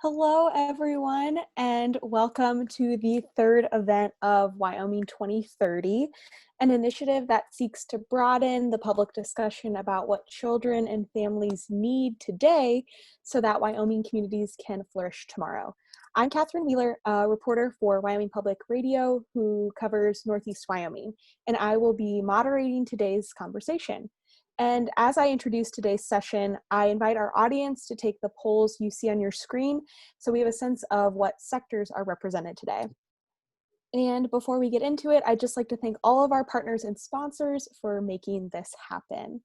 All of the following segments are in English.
Hello, everyone, and welcome to the third event of Wyoming 2030, an initiative that seeks to broaden the public discussion about what children and families need today so that Wyoming communities can flourish tomorrow. I'm Catherine Wheeler, a reporter for Wyoming Public Radio who covers Northeast Wyoming, and I will be moderating today's conversation. And as I introduce today's session, I invite our audience to take the polls you see on your screen so we have a sense of what sectors are represented today. And before we get into it, I'd just like to thank all of our partners and sponsors for making this happen.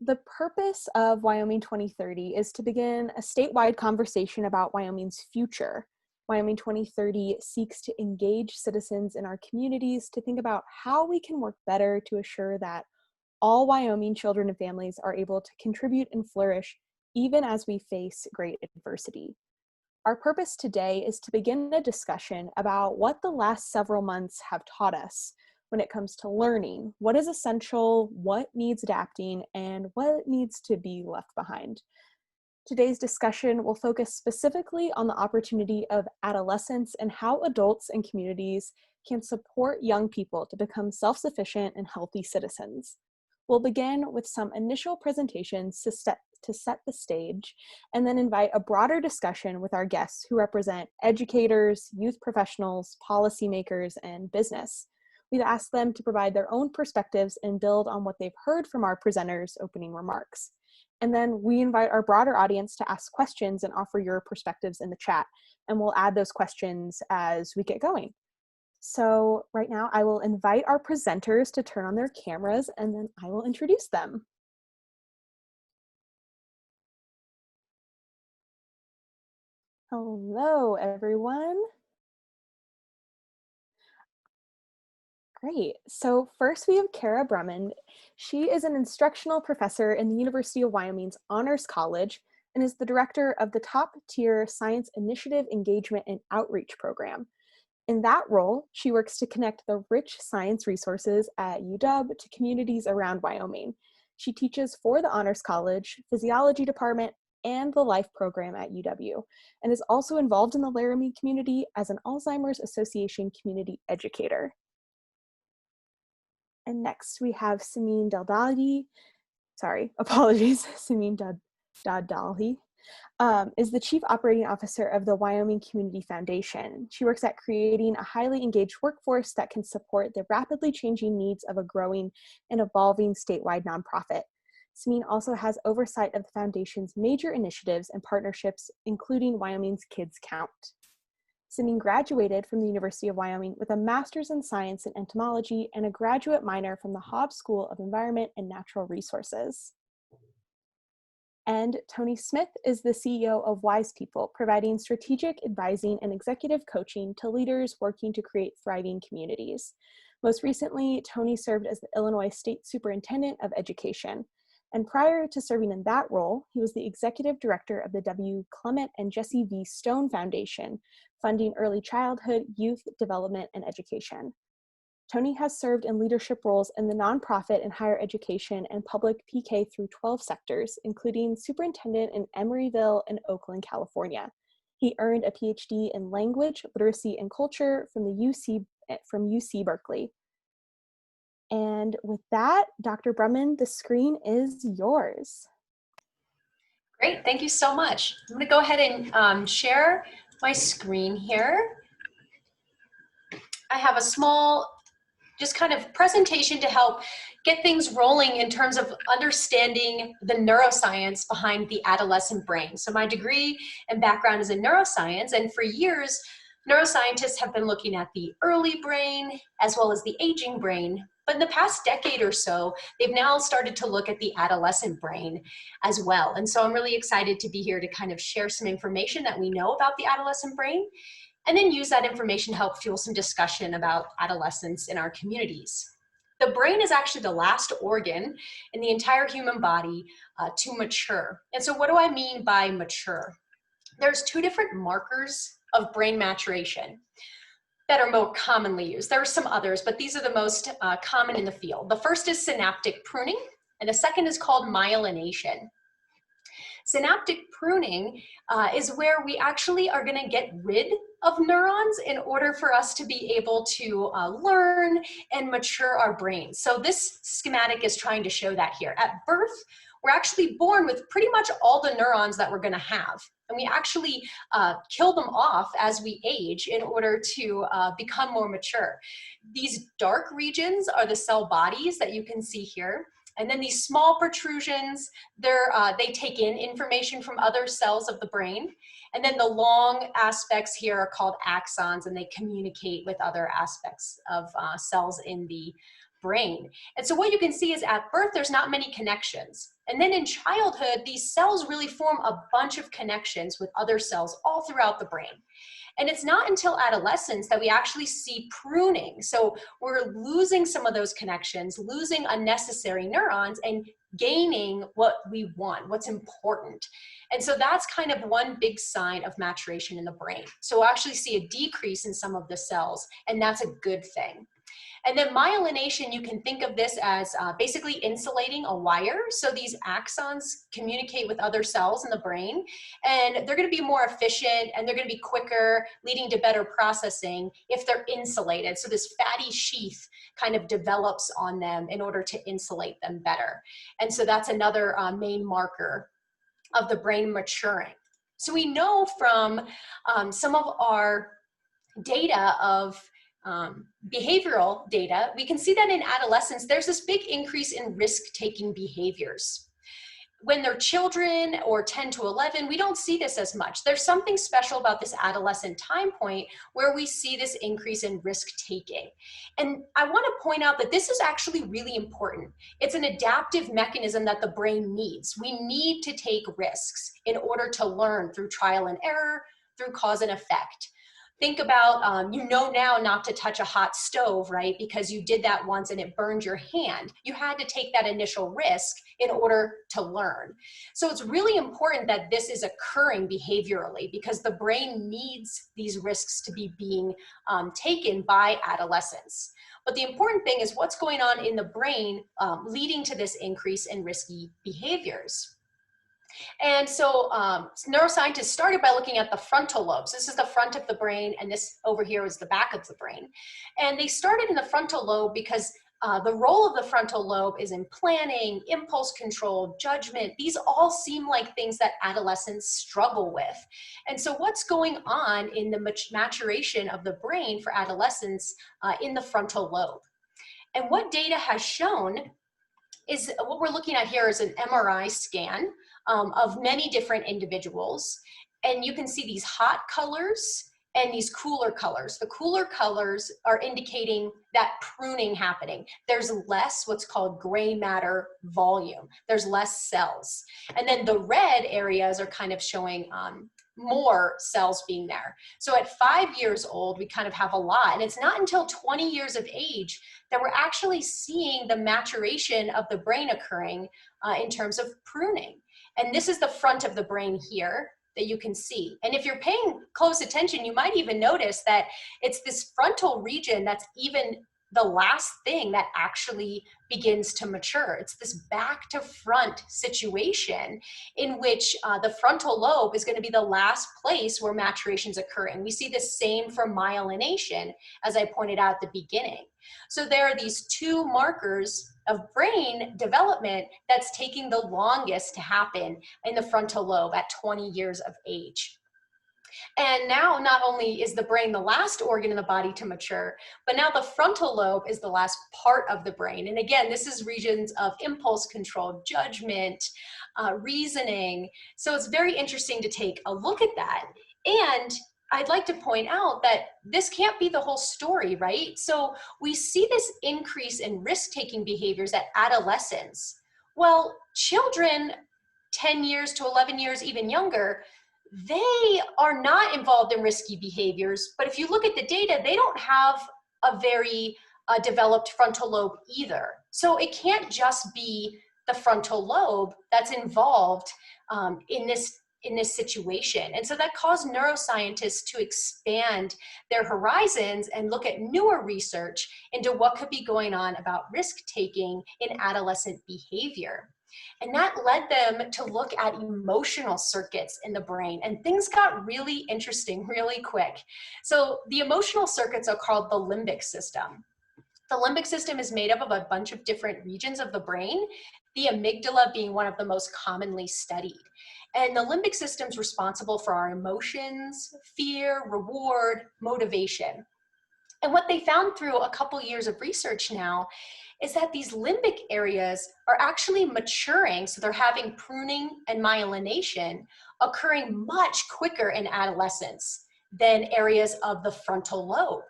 The purpose of Wyoming 2030 is to begin a statewide conversation about Wyoming's future. Wyoming 2030 seeks to engage citizens in our communities to think about how we can work better to assure that all Wyoming children and families are able to contribute and flourish even as we face great adversity. Our purpose today is to begin a discussion about what the last several months have taught us when it comes to learning, what is essential, what needs adapting, and what needs to be left behind. Today's discussion will focus specifically on the opportunity of adolescence and how adults and communities can support young people to become self-sufficient and healthy citizens. We'll begin with some initial presentations to set the stage, and then invite a broader discussion with our guests who represent educators, youth professionals, policymakers, and business. We've asked them to provide their own perspectives and build on what they've heard from our presenters' opening remarks. And then we invite our broader audience to ask questions and offer your perspectives in the chat, and we'll add those questions as we get going. So right now I will invite our presenters to turn on their cameras and then I will introduce them. Hello, everyone. Great. So first we have Cara Bruman. She is an instructional professor in the University of Wyoming's Honors College and is the director of the top-tier Science Initiative Engagement and Outreach Program. In that role, she works to connect the rich science resources at UW to communities around Wyoming. She teaches for the Honors College, Physiology Department, and the Life Program at UW, and is also involved in the Laramie community as an Alzheimer's Association community educator. And next we have Simine Daldali, Simine Daldali. Is the Chief Operating Officer of the Wyoming Community Foundation. She works at creating a highly engaged workforce that can support the rapidly changing needs of a growing and evolving statewide nonprofit. Simine also has oversight of the Foundation's major initiatives and partnerships, including Wyoming's Kids Count. Simine graduated from the University of Wyoming with a Master's in Science and Entomology and a graduate minor from the Hobbs School of Environment and Natural Resources. And Tony Smith is the CEO of Wise People, providing strategic advising and executive coaching to leaders working to create thriving communities. Most recently, Tony served as the Illinois State Superintendent of Education. And prior to serving in that role, he was the executive director of the W. Clement and Jesse V. Stone Foundation, funding early childhood, youth development, and education. Tony has served in leadership roles in the nonprofit and higher education and public PK through 12 sectors, including superintendent in Emeryville and Oakland, California. He earned a PhD in language, literacy, and culture from UC Berkeley. And with that, Dr. Bruman, the screen is yours. Great, thank you so much. I'm going to go ahead and share my screen here. I have a small just kind of presentation to help get things rolling in terms of understanding the neuroscience behind the adolescent brain. So my degree and background is in neuroscience, and for years, neuroscientists have been looking at the early brain as well as the aging brain. But in the past decade or so, they've now started to look at the adolescent brain as well. And so I'm really excited to be here to kind of share some information that we know about the adolescent brain, and then use that information to help fuel some discussion about adolescence in our communities. The brain is actually the last organ in the entire human body to mature. And so what do I mean by mature? There's two different markers of brain maturation that are more commonly used. There are some others, but these are the most common in the field. The first is synaptic pruning, and the second is called myelination. synaptic pruning is where we actually are going to get rid of neurons in order for us to be able to learn and mature our brains. So this schematic is trying to show that here. At birth, we're actually born with pretty much all the neurons that we're going to have. And we actually kill them off as we age in order to become more mature. These dark regions are the cell bodies that you can see here. And then these small protrusions, they take in information from other cells of the brain. And then the long aspects here are called axons, and they communicate with other aspects of cells in the brain. And so what you can see is at birth, there's not many connections. And then in childhood, these cells really form a bunch of connections with other cells all throughout the brain. And it's not until adolescence that we actually see pruning. So we're losing some of those connections, losing unnecessary neurons, and gaining what we want, what's important. And so that's kind of one big sign of maturation in the brain. So we'll actually see a decrease in some of the cells, and that's a good thing. And then myelination, you can think of this as basically insulating a wire. So these axons communicate with other cells in the brain, and they're going to be more efficient and they're going to be quicker, leading to better processing if they're insulated. So this fatty sheath kind of develops on them in order to insulate them better. And so that's another main marker of the brain maturing. So we know from some of our data of behavioral data, we can see that in adolescence, there's this big increase in risk-taking behaviors. When they're children or 10 to 11, we don't see this as much. There's something special about this adolescent time point where we see this increase in risk-taking. And I want to point out that this is actually really important. It's an adaptive mechanism that the brain needs. We need to take risks in order to learn through trial and error, through cause and effect. Think about, you know now not to touch a hot stove, right? Because you did that once and it burned your hand. You had to take that initial risk in order to learn. So it's really important that this is occurring behaviorally because the brain needs these risks to be being taken by adolescents. But the important thing is what's going on in the brain leading to this increase in risky behaviors. And so neuroscientists started by looking at the frontal lobes. This is the front of the brain, and this over here is the back of the brain. And they started in the frontal lobe because the role of the frontal lobe is in planning, impulse control, judgment. These all seem like things that adolescents struggle with. And so what's going on in the maturation of the brain for adolescents in the frontal lobe? And what data has shown is what we're looking at here is an MRI scan of many different individuals. And you can see these hot colors and these cooler colors. The cooler colors are indicating that pruning happening. There's less what's called gray matter volume. There's less cells. And then the red areas are kind of showing more cells being there. So at 5 years old, we kind of have a lot. And it's not until 20 years of age that we're actually seeing the maturation of the brain occurring in terms of pruning. And this is the front of the brain here that you can see. And if you're paying close attention, you might even notice that it's this frontal region that's even the last thing that actually begins to mature. It's this back to front situation in which the frontal lobe is going to be the last place where maturation is occurring. We see the same for myelination, as I pointed out at the beginning. So there are these two markers of brain development that's taking the longest to happen in the frontal lobe at 20 years of age. And now not only is the brain the last organ in the body to mature, but now the frontal lobe is the last part of the brain. And again, this is regions of impulse control, judgment, reasoning. So it's very interesting to take a look at that. And I'd like to point out that this can't be the whole story, right? So we see this increase in risk-taking behaviors at adolescence. Well, children 10 years to 11 years, even younger, they are not involved in risky behaviors. But if you look at the data, they don't have a very developed frontal lobe either. So it can't just be the frontal lobe that's involved in this situation. And so that caused neuroscientists to expand their horizons and look at newer research into what could be going on about risk-taking in adolescent behavior. And that led them to look at emotional circuits in the brain. And things got really interesting really quick. So the emotional circuits are called the limbic system. The limbic system is made up of a bunch of different regions of the brain, the amygdala being one of the most commonly studied. And the limbic system is responsible for our emotions, fear, reward, motivation. And what they found through a couple years of research now is that these limbic areas are actually maturing. So they're having pruning and myelination occurring much quicker in adolescence than areas of the frontal lobe.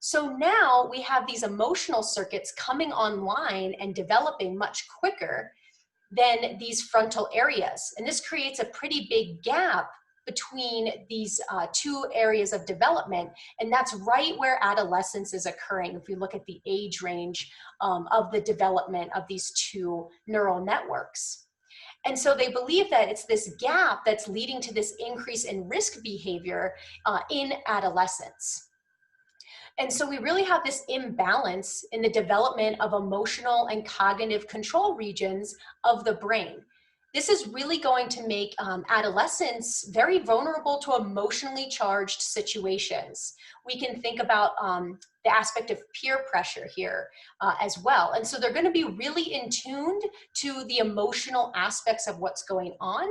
So now we have these emotional circuits coming online and developing much quicker than these frontal areas. And this creates a pretty big gap between these two areas of development. And that's right where adolescence is occurring if we look at the age range of the development of these two neural networks. And so they believe that it's this gap that's leading to this increase in risk behavior in adolescence. And so we really have this imbalance in the development of emotional and cognitive control regions of the brain. This is really going to make adolescents very vulnerable to emotionally charged situations. We can think about the aspect of peer pressure here as well. And so they're going to be really in tuned to the emotional aspects of what's going on,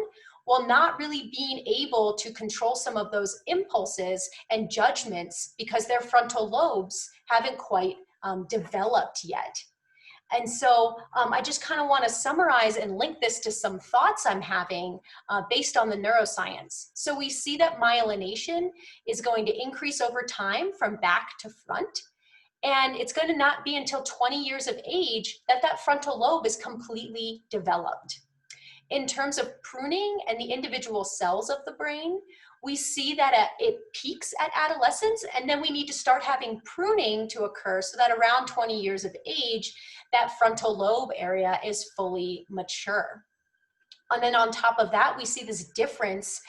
while not really being able to control some of those impulses and judgments because their frontal lobes haven't quite developed yet. And so I just kind of want to summarize and link this to some thoughts I'm having based on the neuroscience. So we see that myelination is going to increase over time from back to front. And it's going to not be until 20 years of age that that frontal lobe is completely developed. In terms of pruning and the individual cells of the brain, we see that it peaks at adolescence, and then we need to start having pruning to occur so that around 20 years of age, that frontal lobe area is fully mature. And then on top of that, we see this difference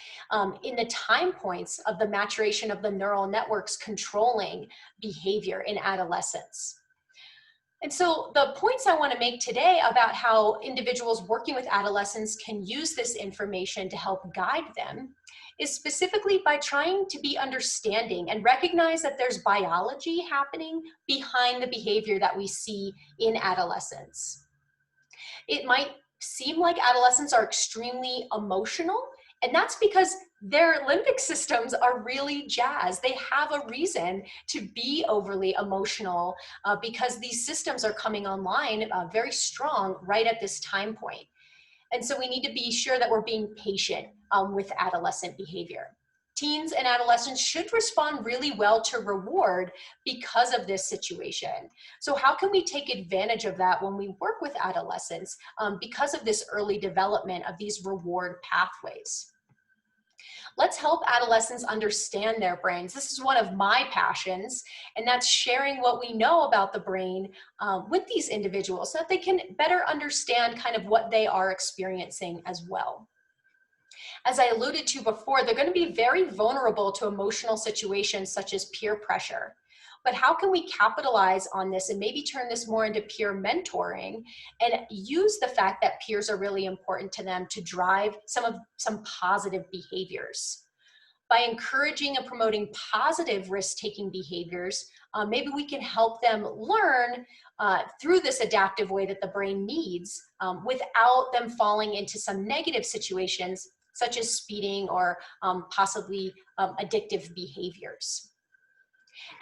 in the time points of the maturation of the neural networks controlling behavior in adolescence. And so the points I want to make today about how individuals working with adolescents can use this information to help guide them is specifically by trying to be understanding and recognize that there's biology happening behind the behavior that we see in adolescence. It might seem like adolescents are extremely emotional, and that's because their limbic systems are really jazzed. They have a reason to be overly emotional because these systems are coming online very strong right at this time point. And so we need to be sure that we're being patient with adolescent behavior. Teens and adolescents should respond really well to reward because of this situation. So how can we take advantage of that when we work with adolescents because of this early development of these reward pathways? Let's help adolescents understand their brains. This is one of my passions, and that's sharing what we know about the brain with these individuals so that they can better understand kind of what they are experiencing as well. As I alluded to before, they're going to be very vulnerable to emotional situations such as peer pressure. But how can we capitalize on this and maybe turn this more into peer mentoring and use the fact that peers are really important to them to drive some positive behaviors? By encouraging and promoting positive risk-taking behaviors, maybe we can help them learn through this adaptive way that the brain needs without them falling into some negative situations such as speeding or possibly addictive behaviors.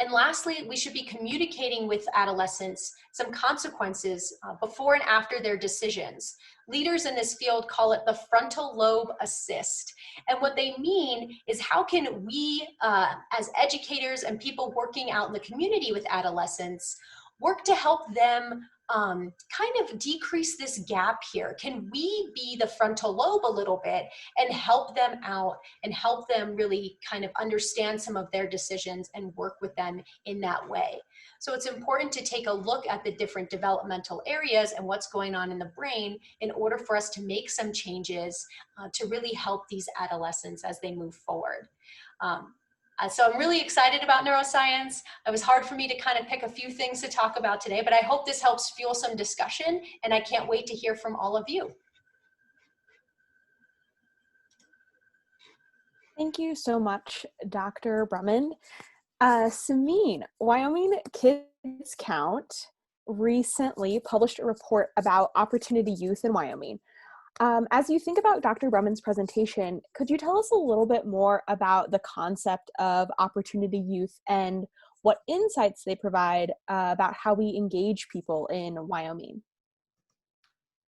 And lastly, we should be communicating with adolescents some consequences before and after their decisions. Leaders in this field call it the frontal lobe assist. And what they mean is how can we, as educators and people working out in the community with adolescents, work to help them kind of decrease this gap here? Can we be the frontal lobe a little bit and help them out and help them really kind of understand some of their decisions and work with them in that way? So it's important to take a look at the different developmental areas and what's going on in the brain in order for us to make some changes to really help these adolescents as they move forward. So I'm really excited about neuroscience. It was hard for me to kind of pick a few things to talk about today, but I hope this helps fuel some discussion, and I can't wait to hear from all of you. Thank you so much, Dr. Bruman. Samin, Wyoming Kids Count recently published a report about opportunity youth in Wyoming. As you think about Dr. Bruman's presentation, could you tell us a little bit more about the concept of opportunity youth and what insights they provide about how we engage people in Wyoming?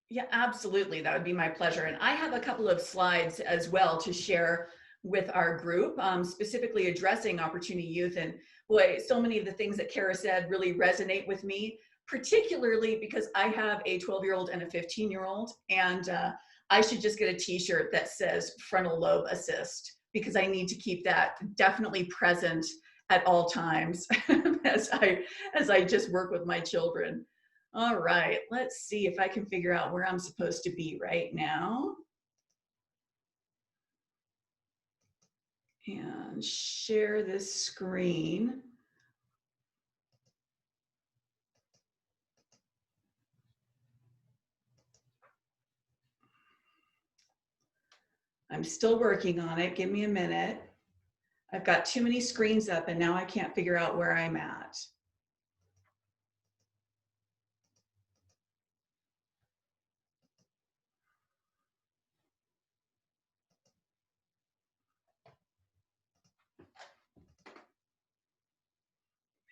Yeah, absolutely. That would be my pleasure. And I have a couple of slides as well to share with our group, specifically addressing opportunity youth. And boy, so many of the things that Cara said really resonate with me, particularly because I have a 12-year-old and a 15-year-old, and I should just get a t-shirt that says Frontal Lobe Assist, because I need to keep that definitely present at all times as I just work with my children. All right, let's see if I can figure out where I'm supposed to be right now. And share this screen. I'm still working on it. Give me a minute. I've got too many screens up and now I can't figure out where I'm at.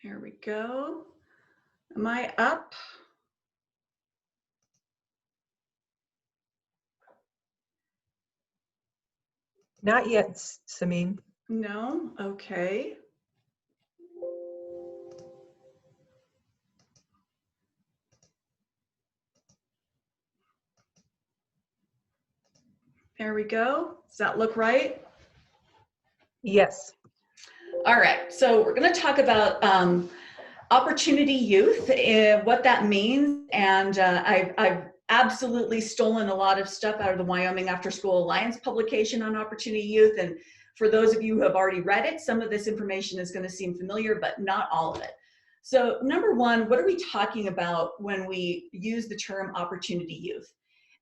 Here we go. Am I up? Not yet, Samin. No? Okay. There we go. Does that look right? Yes. All right, so we're going to talk about opportunity youth, what that means, and I've absolutely stolen a lot of stuff out of the Wyoming After School Alliance publication on opportunity youth, and for those of you who have already read it, some of this information is going to seem familiar, but not all of it. So number one, what are we talking about when we use the term opportunity youth?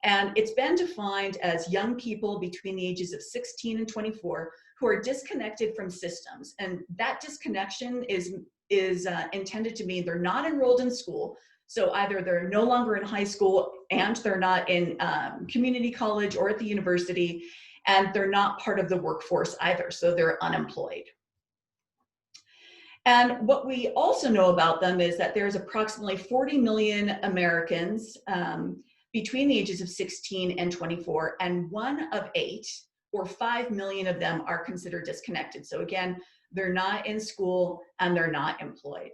And it's been defined as young people between the ages of 16 and 24 who are disconnected from systems. And that disconnection is intended to mean they're not enrolled in school. So either they're no longer in high school and they're not in community college or at the university, and they're not part of the workforce either. So they're unemployed. And what we also know about them is that there's approximately 40 million Americans between the ages of 16 and 24, and 1 of 8, or 5 million of them, are considered disconnected. So again, they're not in school and they're not employed.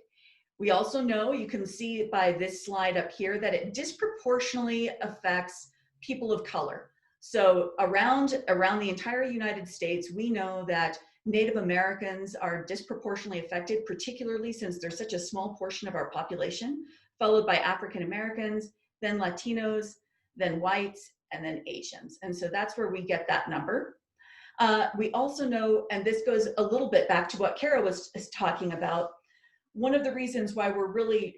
We also know, you can see by this slide up here, that it disproportionately affects people of color. So around the entire United States, we know that Native Americans are disproportionately affected, particularly since they're such a small portion of our population, followed by African Americans, then Latinos, then whites, and then Asians. And so that's where we get that number. We also know, and this goes a little bit back to what Cara was talking about, one of the reasons why we're really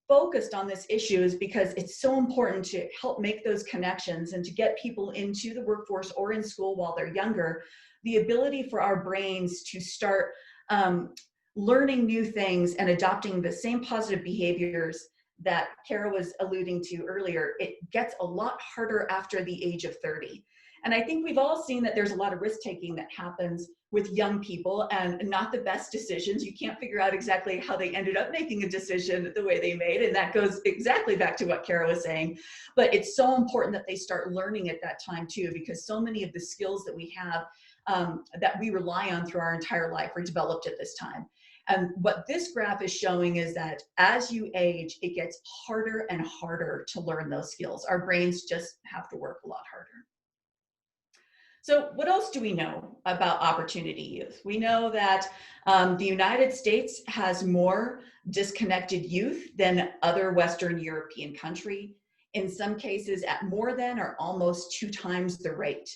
focused on this issue is because it's so important to help make those connections and to get people into the workforce or in school while they're younger. The ability for our brains to start learning new things and adopting the same positive behaviors that Cara was alluding to earlier, it gets a lot harder after the age of 30. And I think we've all seen that there's a lot of risk-taking that happens with young people and not the best decisions. You can't figure out exactly how they ended up making a decision the way they made. And that goes exactly back to what Cara was saying. But it's so important that they start learning at that time too, because so many of the skills that we have that we rely on through our entire life are developed at this time. And what this graph is showing is that as you age, it gets harder and harder to learn those skills. Our brains just have to work a lot harder. So what else do we know about opportunity youth? We know that the United States has more disconnected youth than other Western European countries. In some cases at more than or almost 2 times the rate.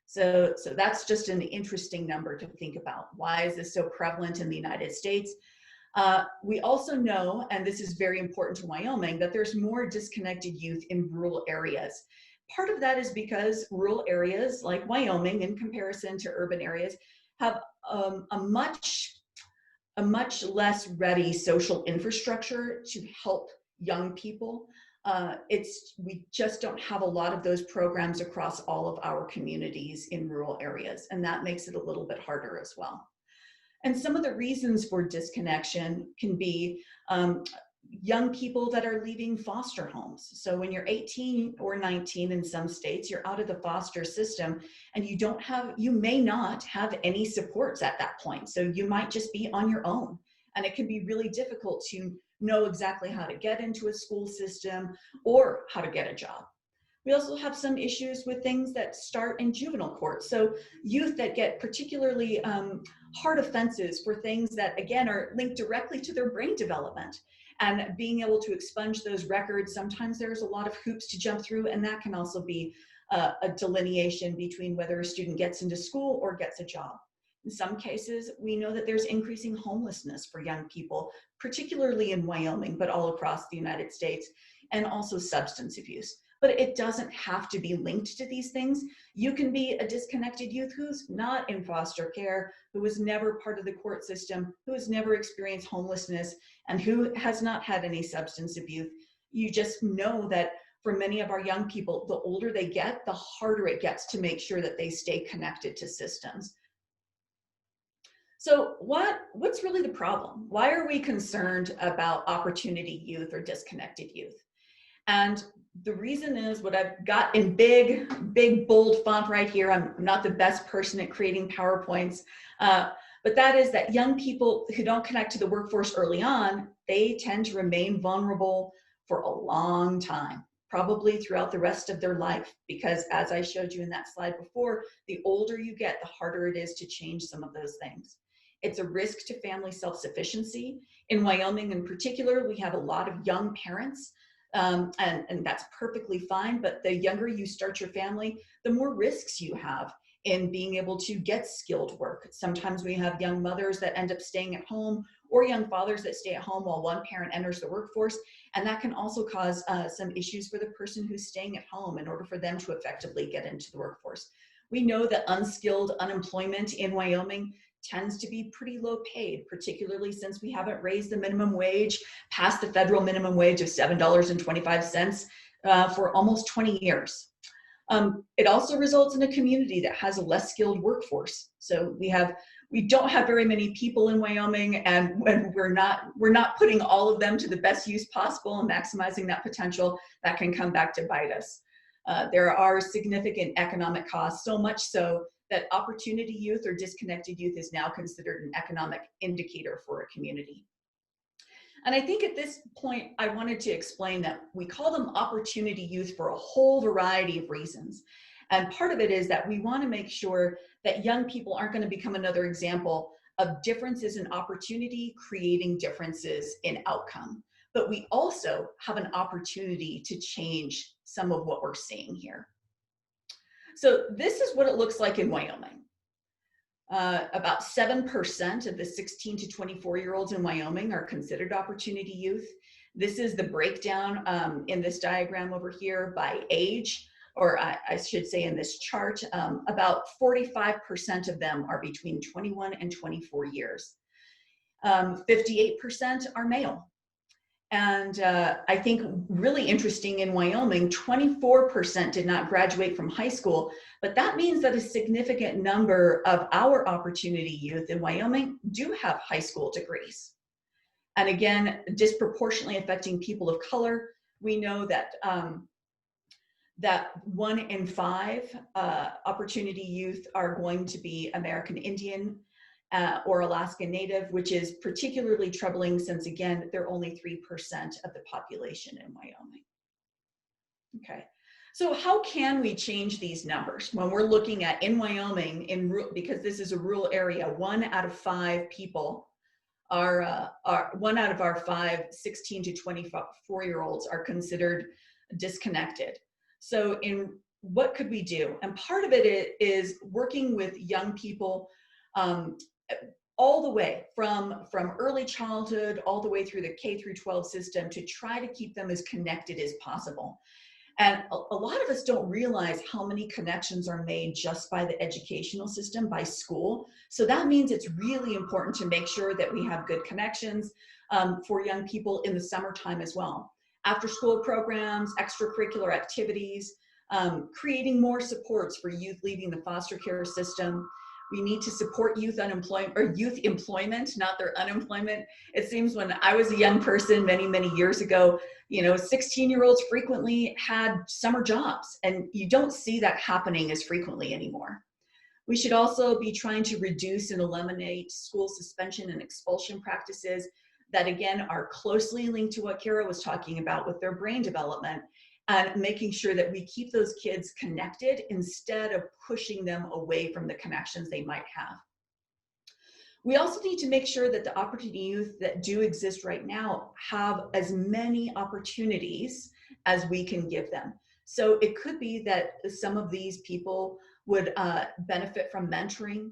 So that's just an interesting number to think about. Why is this so prevalent in the United States? We also know, and this is very important to Wyoming, that there's more disconnected youth in rural areas. Part of that is because rural areas like Wyoming, in comparison to urban areas, have a much less ready social infrastructure to help young people. We just don't have a lot of those programs across all of our communities in rural areas, and that makes it a little bit harder as well. And some of the reasons for disconnection can be young people that are leaving foster homes. So when you're 18 or 19 in some states, you're out of the foster system and you may not have any supports at that point. So you might just be on your own. And it can be really difficult to know exactly how to get into a school system or how to get a job. We also have some issues with things that start in juvenile court. So youth that get particularly hard offenses for things that, again, are linked directly to their brain development. And being able to expunge those records, sometimes there's a lot of hoops to jump through, and that can also be a delineation between whether a student gets into school or gets a job. In some cases, we know that there's increasing homelessness for young people, particularly in Wyoming, but all across the United States, and also substance abuse. But it doesn't have to be linked to these things. You can be a disconnected youth who's not in foster care, who was never part of the court system, who has never experienced homelessness, and who has not had any substance abuse. You just know that for many of our young people, the older they get, the harder it gets to make sure that they stay connected to systems. So what's really the problem? Why are we concerned about opportunity youth or disconnected youth? And the reason is what I've got in big, bold font right here. I'm not the best person at creating PowerPoints, but that is that young people who don't connect to the workforce early on, they tend to remain vulnerable for a long time, probably throughout the rest of their life, because as I showed you in that slide before, the older you get, the harder it is to change some of those things. It's a risk to family self-sufficiency. In Wyoming in particular, we have a lot of young parents, and that's perfectly fine, but the younger you start your family, the more risks you have in being able to get skilled work. Sometimes we have young mothers that end up staying at home, or young fathers that stay at home while one parent enters the workforce, and that can also cause some issues for the person who's staying at home in order for them to effectively get into the workforce. We know that unskilled unemployment in Wyoming tends to be pretty low paid, particularly since we haven't raised the minimum wage past the federal minimum wage of $7.25 for almost 20 years. It also results in a community that has a less skilled workforce. So we don't have very many people in Wyoming, and when we're not putting all of them to the best use possible and maximizing that potential, that can come back to bite us. There are significant economic costs, so much so that opportunity youth or disconnected youth is now considered an economic indicator for a community. And I think at this point, I wanted to explain that we call them opportunity youth for a whole variety of reasons. And part of it is that we want to make sure that young people aren't going to become another example of differences in opportunity creating differences in outcome. But we also have an opportunity to change some of what we're seeing here. So this is what it looks like in Wyoming. About 7% of the 16 to 24-year-olds in Wyoming are considered opportunity youth. This is the breakdown in this diagram over here by age, or I should say in this chart, about 45% of them are between 21 and 24 years. 58% are male. And I think really interesting in Wyoming, 24% did not graduate from high school, but that means that a significant number of our opportunity youth in Wyoming do have high school degrees. And again, disproportionately affecting people of color. We know that that 1 in 5 opportunity youth are going to be American Indian or Alaska Native, which is particularly troubling since, again, they're only 3% of the population in Wyoming. Okay, so how can we change these numbers when we're looking at in Wyoming, because this is a rural area, 1 out of 5 people are 1 out of our 5 16 to 24-year-olds are considered disconnected. So what could we do? And part of it is working with young people all the way from early childhood all the way through the K through 12 system to try to keep them as connected as possible. And a lot of us don't realize how many connections are made just by the educational system, by school. So that means it's really important to make sure that we have good connections for young people in the summertime as well. After school programs, extracurricular activities, creating more supports for youth leaving the foster care system. We need to support youth unemployment, or youth employment, not their unemployment. It seems when I was a young person many, many years ago, 16-year-olds frequently had summer jobs, and you don't see that happening as frequently anymore. We should also be trying to reduce and eliminate school suspension and expulsion practices that, again, are closely linked to what Cara was talking about with their brain development, and making sure that we keep those kids connected instead of pushing them away from the connections they might have. We also need to make sure that the opportunity youth that do exist right now have as many opportunities as we can give them. So it could be that some of these people would benefit from mentoring,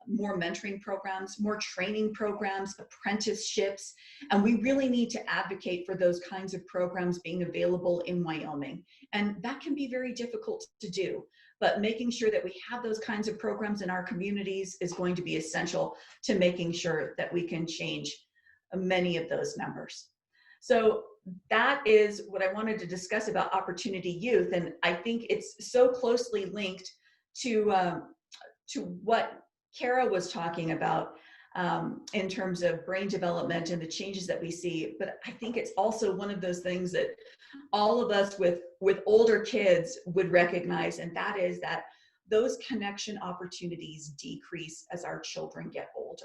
more mentoring programs, more training programs, apprenticeships, and we really need to advocate for those kinds of programs being available in Wyoming. And that can be very difficult to do, but making sure that we have those kinds of programs in our communities is going to be essential to making sure that we can change many of those numbers. So that is what I wanted to discuss about opportunity youth, and I think it's so closely linked to what Cara was talking about in terms of brain development and the changes that we see. But I think it's also one of those things that all of us with older kids would recognize, and that is that those connection opportunities decrease as our children get older.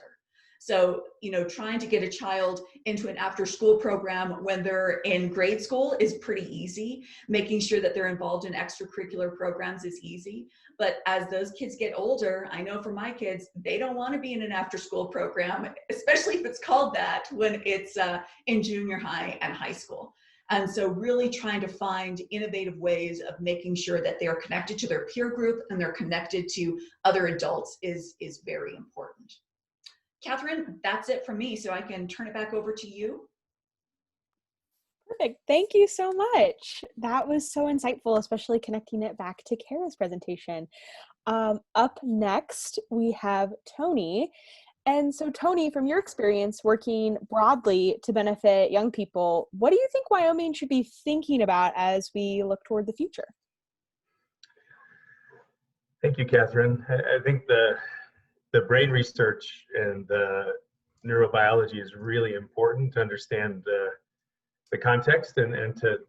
So, trying to get a child into an after-school program when they're in grade school is pretty easy. Making sure that they're involved in extracurricular programs is easy. But as those kids get older, I know for my kids, they don't want to be in an after-school program, especially if it's called that when it's in junior high and high school. And so really trying to find innovative ways of making sure that they are connected to their peer group and they're connected to other adults is very important. Catherine, that's it from me, so I can turn it back over to you. Perfect. Thank you so much. That was so insightful, especially connecting it back to Cara's presentation. Up next, we have Tony. And so Tony, from your experience working broadly to benefit young people, what do you think Wyoming should be thinking about as we look toward the future? Thank you, Catherine. I think the brain research and the neurobiology is really important to understand the context and to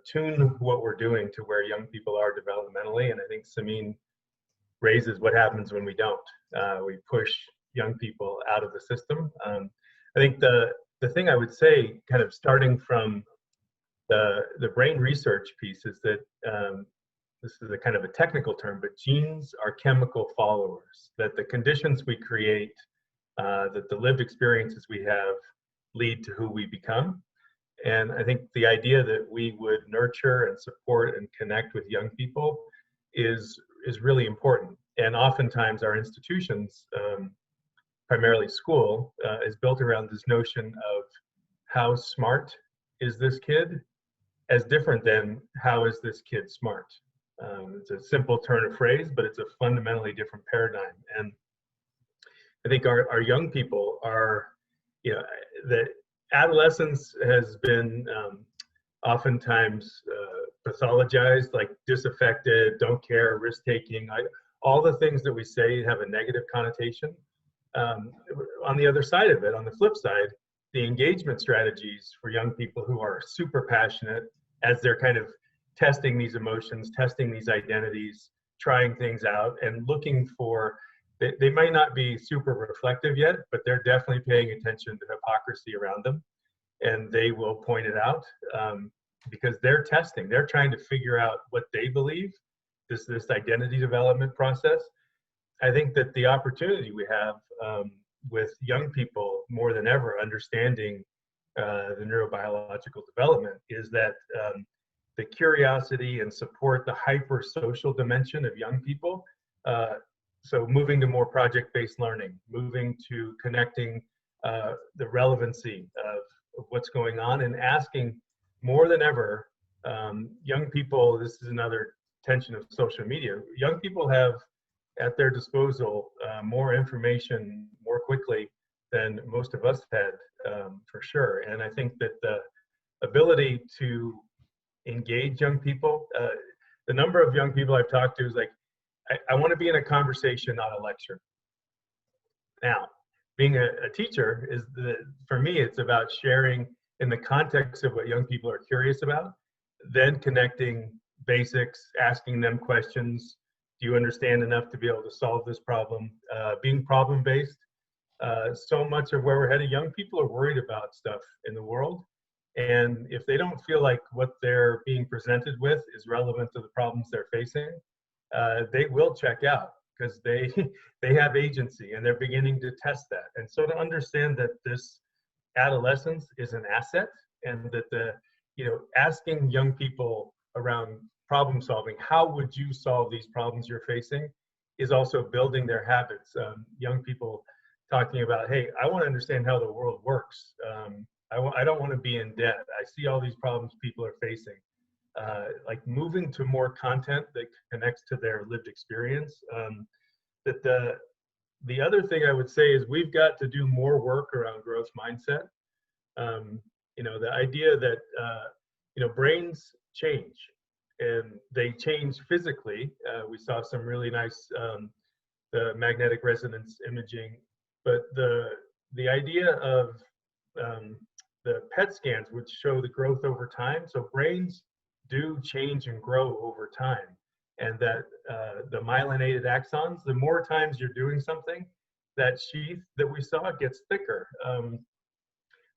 tune what we're doing to where young people are developmentally. And I think Samin raises what happens when we don't. We push young people out of the system. I think the thing I would say, kind of starting from the brain research piece, is that this is a kind of a technical term, but genes are chemical followers, that the conditions we create, that the lived experiences we have lead to who we become. And I think the idea that we would nurture and support and connect with young people is really important. And oftentimes our institutions, primarily school, is built around this notion of how smart is this kid, as different than how is this kid smart. It's a simple turn of phrase, but it's a fundamentally different paradigm. And I think our young people are, that adolescence has been oftentimes pathologized, like disaffected, don't care, risk-taking. All the things that we say have a negative connotation. On the other side of it, on the flip side, the engagement strategies for young people who are super passionate as they're kind of testing these emotions, testing these identities, trying things out, and looking for, they might not be super reflective yet, but they're definitely paying attention to hypocrisy around them, and they will point it out because they're testing, they're trying to figure out what they believe, this identity development process. I think that the opportunity we have with young people more than ever understanding the neurobiological development is that the curiosity and support the hyper-social dimension of young people. So moving to more project-based learning, moving to connecting the relevancy of what's going on, and asking more than ever Young people, this is another tension of social media. Young people have at their disposal more information more quickly than most of us had, for sure. And I think that the ability to engage young people, the number of young people I've talked to is like, I want to be in a conversation, not a lecture. Now, being a teacher for me, it's about sharing in the context of what young people are curious about, then connecting basics, asking them questions. Do you understand enough to be able to solve this problem? Being problem-based. So much of where we're headed, young people are worried about stuff in the world. And if they don't feel like what they're being presented with is relevant to the problems they're facing, they will check out because they have agency and they're beginning to test that. And so to understand that this adolescence is an asset, and that asking young people around problem solving, how would you solve these problems you're facing, is also building their habits. Young people talking about, hey, I want to understand how the world works. I don't want to be in debt. I see all these problems people are facing. Like moving to more content that connects to their lived experience. That the other thing I would say is we've got to do more work around growth mindset. The idea that brains change, and they change physically. We saw some really nice the magnetic resonance imaging, but the idea of the PET scans would show the growth over time. So brains do change and grow over time, and that the myelinated axons, the more times you're doing something, that sheath that we saw gets thicker.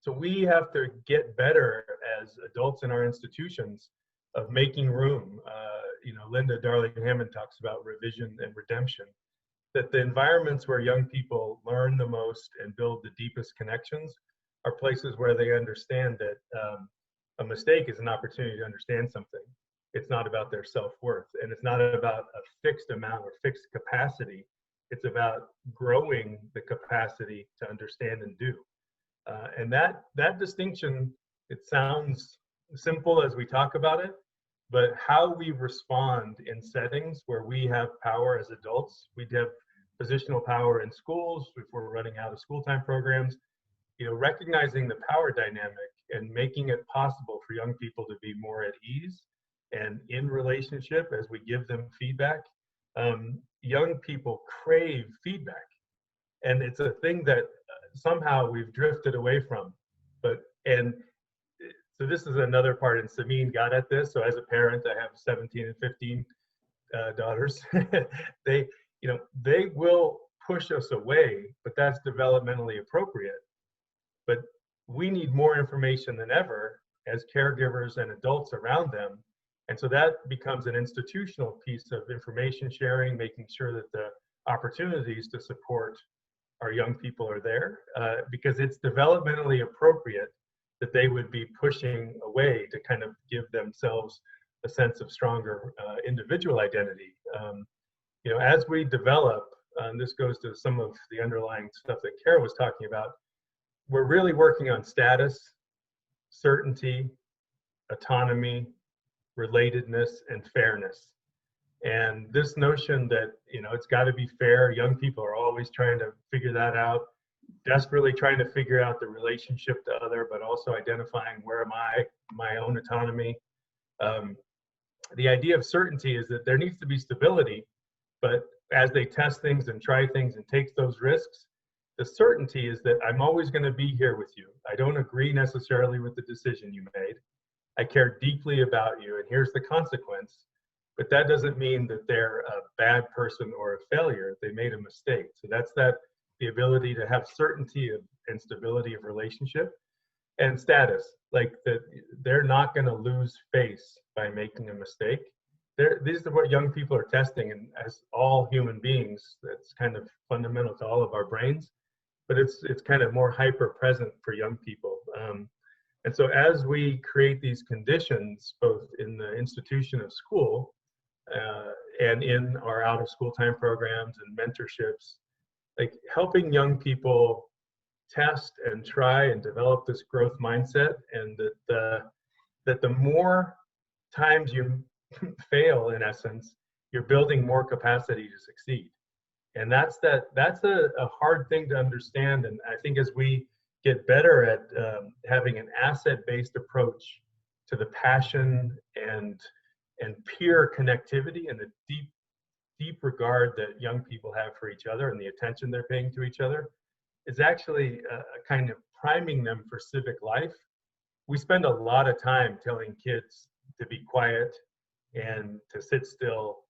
So we have to get better as adults in our institutions of making room. Linda Darling-Hammond talks about revision and redemption, that the environments where young people learn the most and build the deepest connections are places where they understand that a mistake is an opportunity to understand something. It's not about their self-worth, and it's not about a fixed amount or fixed capacity. It's about growing the capacity to understand and do. And that distinction, it sounds simple as we talk about it, but how we respond in settings where we have power as adults, we have positional power in schools if we're running out of school time programs, recognizing the power dynamic and making it possible for young people to be more at ease and in relationship as we give them feedback. Young people crave feedback, and it's a thing that somehow we've drifted away from. So this is another part, and Samin got at this. So as a parent, I have 17 and 15 daughters. They will push us away, but that's developmentally appropriate. But we need more information than ever as caregivers and adults around them. And so that becomes an institutional piece of information sharing, making sure that the opportunities to support our young people are there, because it's developmentally appropriate that they would be pushing away to kind of give themselves a sense of stronger individual identity. As we develop, and this goes to some of the underlying stuff that Cara was talking about, we're really working on status, certainty, autonomy, relatedness, and fairness. And this notion that, it's got to be fair, young people are always trying to figure that out, desperately trying to figure out the relationship to other, but also identifying where am I, my own autonomy. The idea of certainty is that there needs to be stability, but as they test things and try things and take those risks, the certainty is that I'm always going to be here with you. I don't agree necessarily with the decision you made. I care deeply about you, and here's the consequence. But that doesn't mean that they're a bad person or a failure. They made a mistake. So that's the ability to have certainty and stability of relationship, and status, like that they're not going to lose face by making a mistake. These are what young people are testing, and as all human beings, that's kind of fundamental to all of our brains, but it's kind of more hyper present for young people. And so as we create these conditions, both in the institution of school and in our out of school time programs and mentorships, like helping young people test and try and develop this growth mindset, and that the more times you fail, in essence, you're building more capacity to succeed. And that's a hard thing to understand. And I think as we get better at having an asset-based approach to the passion and peer connectivity and the deep regard that young people have for each other and the attention they're paying to each other, is actually kind of priming them for civic life. We spend a lot of time telling kids to be quiet and to sit still.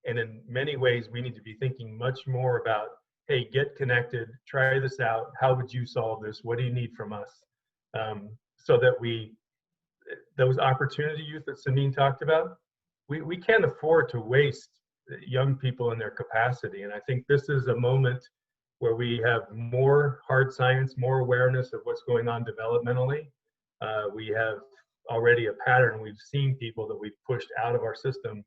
And in many ways, we need to be thinking much more about, hey, get connected, try this out. How would you solve this? What do you need from us? So that those opportunity youth that Samin talked about, we can't afford to waste young people in their capacity. And I think this is a moment where we have more hard science, more awareness of what's going on developmentally. We have already a pattern. We've seen people that we've pushed out of our system.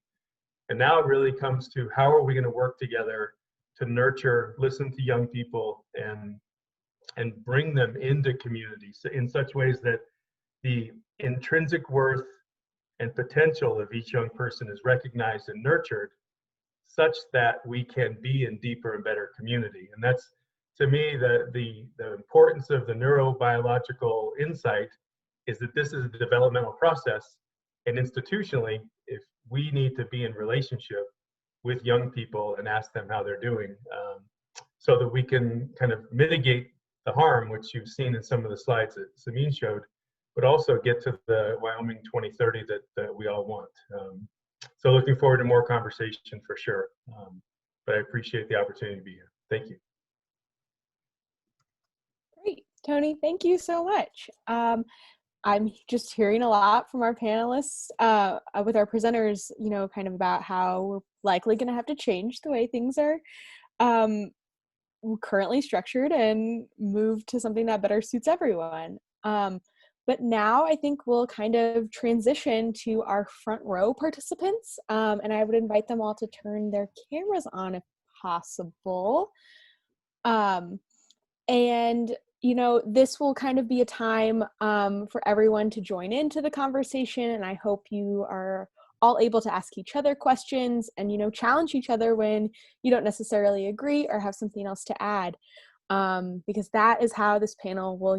And now it really comes to how are we going to work together to nurture, listen to young people, and bring them into communities in such ways that the intrinsic worth and potential of each young person is recognized and nurtured, such that we can be in deeper and better community. And that's, to me, the importance of the neurobiological insight is that this is a developmental process, and institutionally, if we need to be in relationship with young people and ask them how they're doing, so that we can kind of mitigate the harm, which you've seen in some of the slides that Samin showed, but also get to the Wyoming 2030 that we all want. So looking forward to more conversation for sure. But I appreciate the opportunity to be here. Thank you. Great, Tony, thank you so much. I'm just hearing a lot from our panelists with our presenters, kind of about how we're likely going to have to change the way things are currently structured and move to something that better suits everyone. But now I think we'll kind of transition to our front row participants, and I would invite them all to turn their cameras on if possible. And this will kind of be a time for everyone to join into the conversation, and I hope you are all able to ask each other questions and, challenge each other when you don't necessarily agree or have something else to add, because that is how this panel will,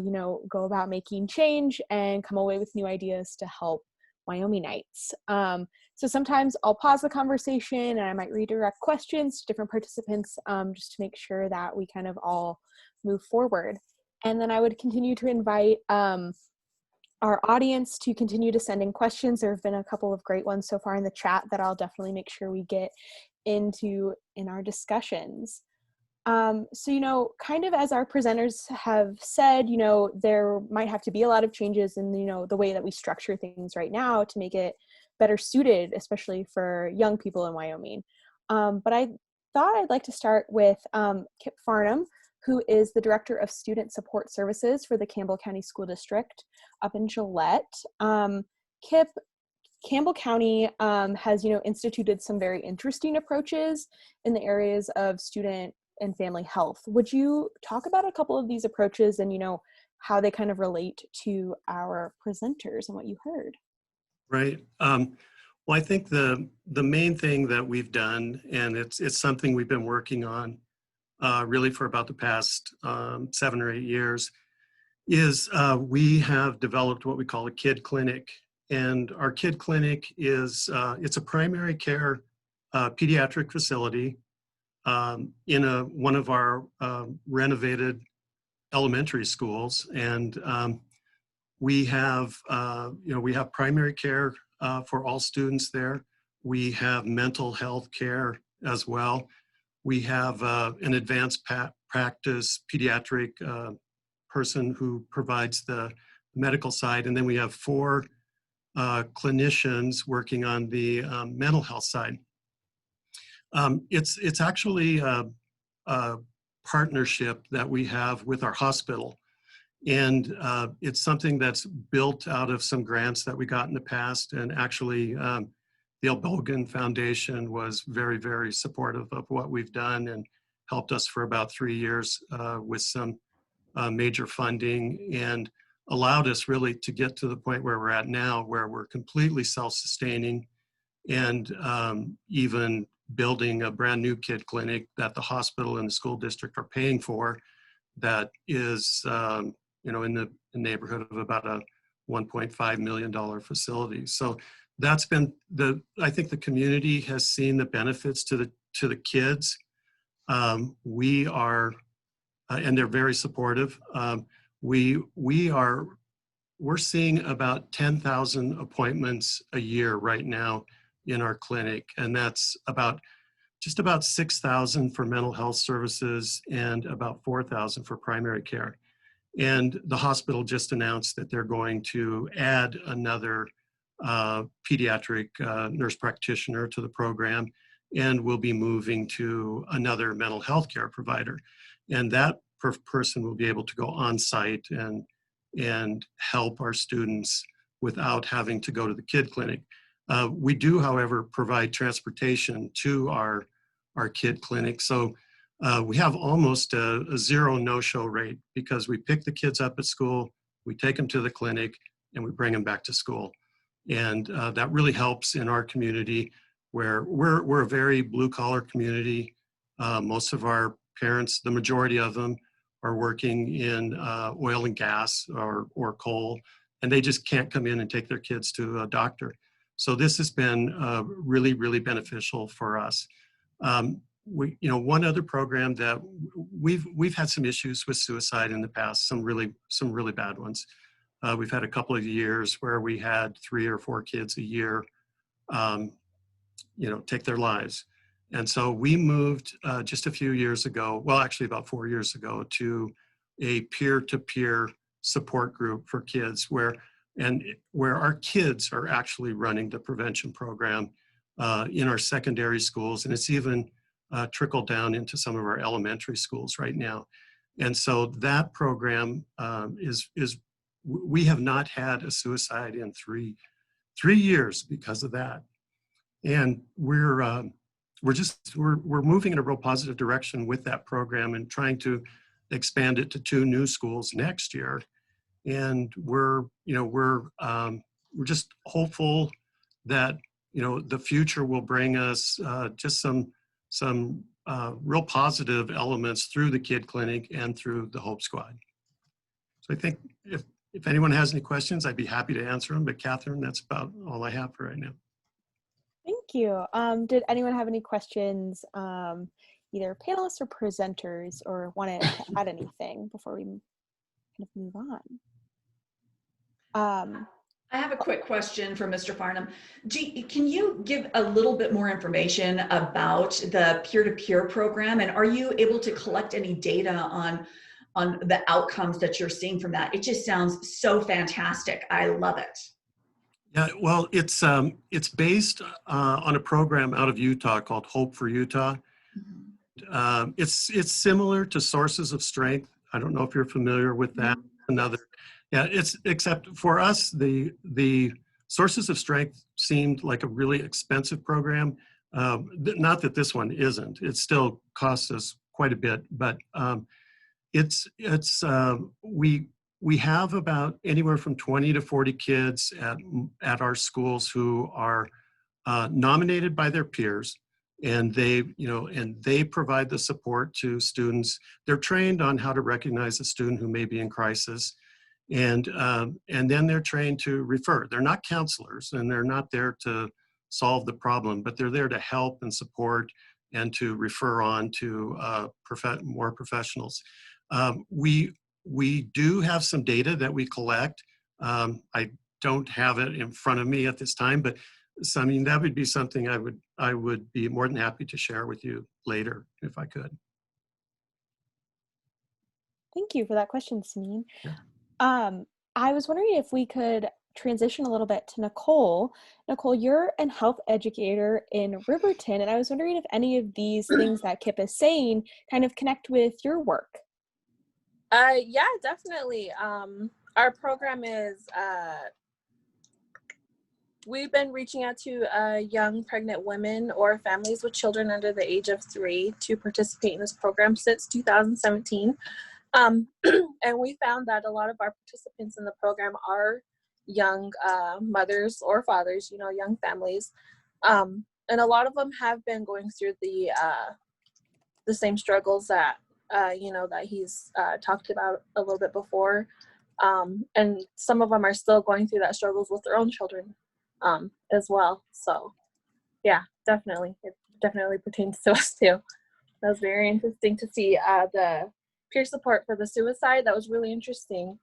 go about making change and come away with new ideas to help Wyomingites. So sometimes I'll pause the conversation and I might redirect questions to different participants just to make sure that we kind of all move forward. And then I would continue to invite our audience to continue to send in questions. There have been a couple of great ones so far in the chat that I'll definitely make sure we get into in our discussions. So, kind of as our presenters have said, there might have to be a lot of changes in, the way that we structure things right now to make it better suited, especially for young people in Wyoming. But I thought I'd like to start with Kip Farnham, who is the Director of Student Support Services for the Campbell County School District up in Gillette. Kip, Campbell County has, instituted some very interesting approaches in the areas of student and family health. Would you talk about a couple of these approaches and, how they kind of relate to our presenters and what you heard? Right. Well, I think the main thing that we've done, and it's something we've been working on really for about the past 7 or 8 years, is we have developed what we call a kid clinic. And our kid clinic is, it's a primary care pediatric facility in one of our renovated elementary schools. And we have, we have primary care for all students there. We have mental health care as well. We have an advanced practice pediatric person who provides the medical side. And then we have 4 clinicians working on the mental health side. It's actually a partnership that we have with our hospital. And it's something that's built out of some grants that we got in the past. And actually, the Elbogen Foundation was very, very supportive of what we've done and helped us for about 3 years with some major funding. And allowed us really to get to the point where we're at now, where we're completely self-sustaining, and even building a brand new kid clinic that the hospital and the school district are paying for, that is in the neighborhood of about a $1.5 million facility. So that's been I think the community has seen the benefits to the kids. We are, and they're very supportive. We're seeing about 10,000 appointments a year right now in our clinic, and that's just about 6,000 for mental health services and about 4,000 for primary care. And the hospital just announced that they're going to add another pediatric nurse practitioner to the program, and will be moving to another mental health care provider. And that person will be able to go on site and help our students without having to go to the kid clinic. We do, however, provide transportation to our kid clinic. So we have almost a zero no-show rate, because we pick the kids up at school, we take them to the clinic, and we bring them back to school. And that really helps in our community, where we're a very blue-collar community. Most of our parents, the majority of them, are working in oil and gas or coal, and they just can't come in and take their kids to a doctor. So this has been really, really beneficial for us. One other program that we've had some issues with suicide in the past, some really bad ones. We've had a couple of years where we had 3 or 4 kids a year, take their lives. And so we moved just a few years ago, well, actually about 4 years ago, to a peer-to-peer support group for kids where our kids are actually running the prevention program in our secondary schools. And it's even trickled down into some of our elementary schools right now. And so that program we have not had a suicide in three years because of that. And we're moving in a real positive direction with that program and trying to expand it to 2 new schools next year. And we're just hopeful that the future will bring us just some real positive elements through the Kid Clinic and through the Hope Squad. So I think if anyone has any questions, I'd be happy to answer them. But Catherine, that's about all I have for right now. Thank you. Did anyone have any questions, either panelists or presenters, or wanted to add anything before we kind of move on? I have a quick question for Mr. Farnham. Can you give a little bit more information about the peer-to-peer program, and are you able to collect any data on the outcomes that you're seeing from that? It just sounds so fantastic. I love it. Yeah, well, it's based on a program out of Utah called Hope for Utah. Mm-hmm. It's similar to Sources of Strength. I don't know if you're familiar with that. Mm-hmm. Except for us, the Sources of Strength seemed like a really expensive program. Not that this one isn't. It still costs us quite a bit, but we have about anywhere from 20 to 40 kids at our schools who are nominated by their peers, and they provide the support to students. They're trained on how to recognize a student who may be in crisis, and then they're trained to refer. They're not counselors, and they're not there to solve the problem, but they're there to help and support and to refer on to more professionals. We do have some data that we collect. I don't have it in front of me at this time, but so, I mean, that would be something I would be more than happy to share with you later if I could. Thank you for that question, Sameen. Yeah. I was wondering if we could transition a little bit to Nicole. Nicole, you're a health educator in Riverton, and I was wondering if any of these things that Kip is saying kind of connect with your work. Yeah, definitely. Our program is, we've been reaching out to young pregnant women or families with children under the age of 3 to participate in this program since 2017. And we found that a lot of our participants in the program are young mothers or fathers, young families. And a lot of them have been going through the same struggles that, that he's talked about a little bit before. And some of them are still going through that struggles with their own children as well. So yeah, definitely. It definitely pertains to us too. That was very interesting to see the peer support for the suicide. That was really interesting.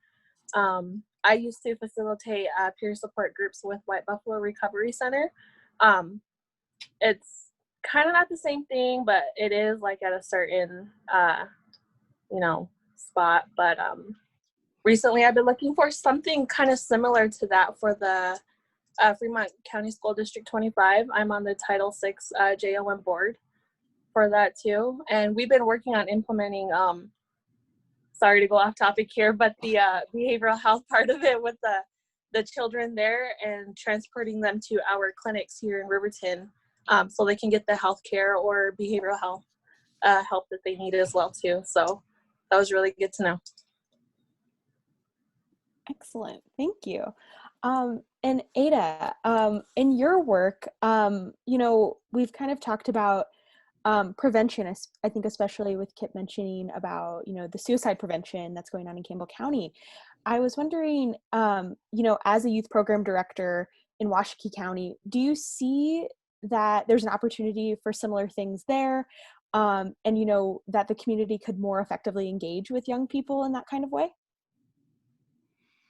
I used to facilitate peer support groups with White Buffalo Recovery Center. It's kind of not the same thing, but it is like at a certain, spot. But recently I've been looking for something kind of similar to that for the Fremont County School District 25. I'm on the Title VI JOM board for that too. And we've been working on implementing, sorry to go off topic here, but the behavioral health part of it with the children there and transporting them to our clinics here in Riverton so they can get the health care or behavioral health help that they need as well too. So that was really good to know. Excellent, thank you. And Ada, in your work, we've kind of talked about prevention, I think especially with Kip mentioning about, the suicide prevention that's going on in Campbell County. I was wondering, as a youth program director in Washakie County, do you see that there's an opportunity for similar things there? And, that the community could more effectively engage with young people in that kind of way?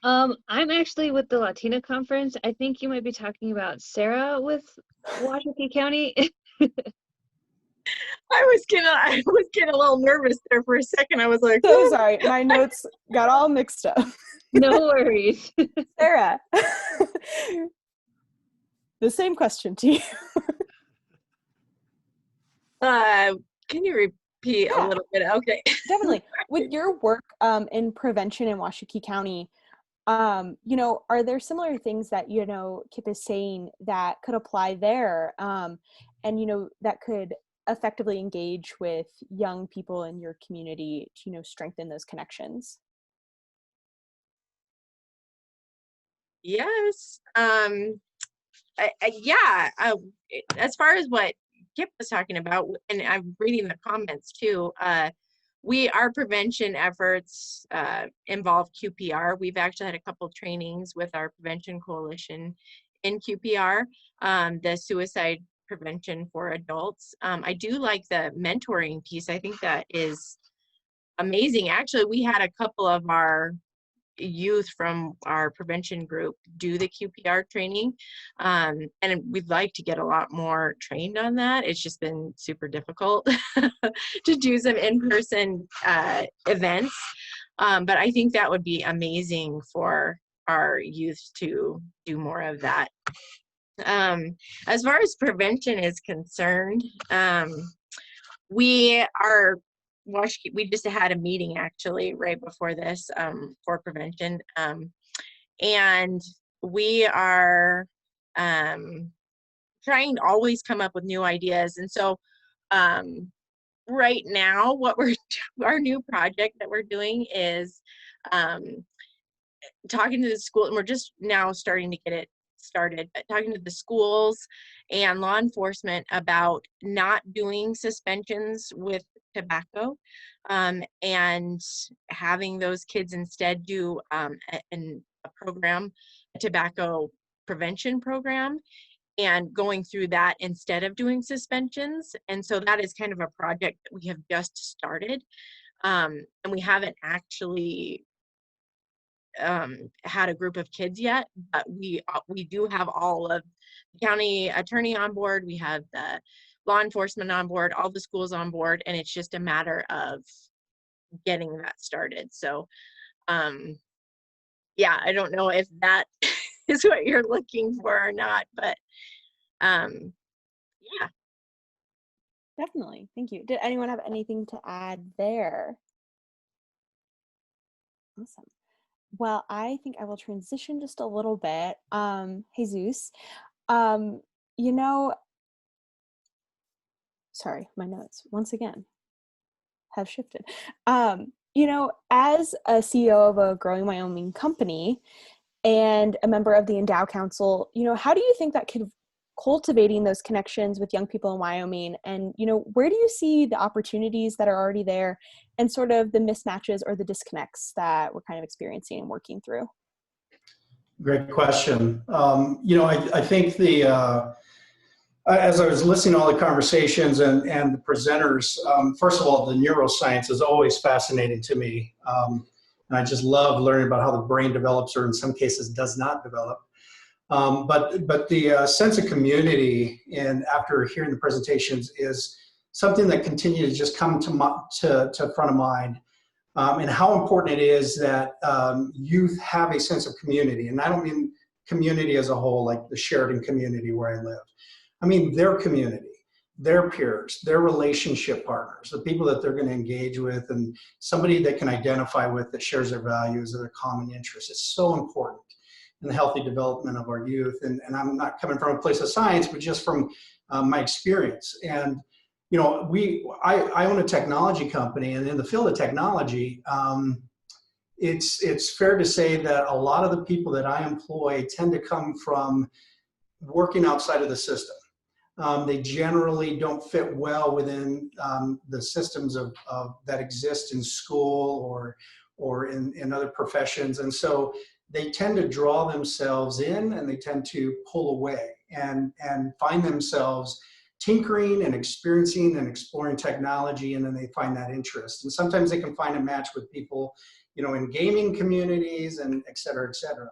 I'm actually with the Latina conference. I think you might be talking about Sarah with Washakie County. I was getting a little nervous there for a second. I was like, so sorry, my notes got all mixed up. No worries. Sarah, the same question to you. Can you repeat a little bit? Okay. Definitely. With your work in prevention in Washakie County, are there similar things that, Kip is saying that could apply there and, that could effectively engage with young people in your community to, strengthen those connections? Yes. As far as what Kip was talking about, and I'm reading the comments too, our prevention efforts involve QPR. We've actually had a couple trainings with our prevention coalition in QPR, the suicide prevention for adults. I do like the mentoring piece. I think that is amazing. Actually, we had a couple of our youth from our prevention group do the QPR training, and we'd like to get a lot more trained on that. It's just been super difficult to do some in-person events, but I think that would be amazing for our youth to do more of that. As far as prevention is concerned, we just had a meeting actually right before this for prevention, and we are trying to always come up with new ideas. And so right now our new project that we're doing is talking to the school, and we're just now starting to get it started, but talking to the schools and law enforcement about not doing suspensions with tobacco, and having those kids instead do a program, a tobacco prevention program, and going through that instead of doing suspensions. And so that is kind of a project that we have just started, and we haven't actually had a group of kids yet, but we do have all of the county attorney on board. We have the law enforcement on board, all the schools on board, and it's just a matter of getting that started. So yeah, I don't know if that is what you're looking for or not, but yeah. Definitely, thank you. Did anyone have anything to add there? Awesome. Well, I think I will transition just a little bit. Jesus, sorry, my notes once again have shifted. as a CEO of a growing Wyoming company and a member of the Endow Council, how do you think that could cultivating those connections with young people in Wyoming, and where do you see the opportunities that are already there and sort of the mismatches or the disconnects that we're kind of experiencing and working through? Great question. I think as I was listening to all the conversations and the presenters, first of all, the neuroscience is always fascinating to me. And I just love learning about how the brain develops, or in some cases does not develop. But the sense of community, and after hearing the presentations, is something that continues to just come to front of mind. And how important it is that youth have a sense of community. And I don't mean community as a whole, like the Sheridan community where I live. I mean their community, their peers, their relationship partners, the people that they're going to engage with, and somebody they can identify with that shares their values or their common interests. It's so important in the healthy development of our youth. And I'm not coming from a place of science, but just from my experience. And I own a technology company, and in the field of technology, it's fair to say that a lot of the people that I employ tend to come from working outside of the system. They generally don't fit well within the systems that exist in school or in other professions, and so they tend to draw themselves in, and they tend to pull away and find themselves tinkering and experiencing and exploring technology, and then they find that interest. And sometimes they can find a match with people, in gaming communities and et cetera, et cetera.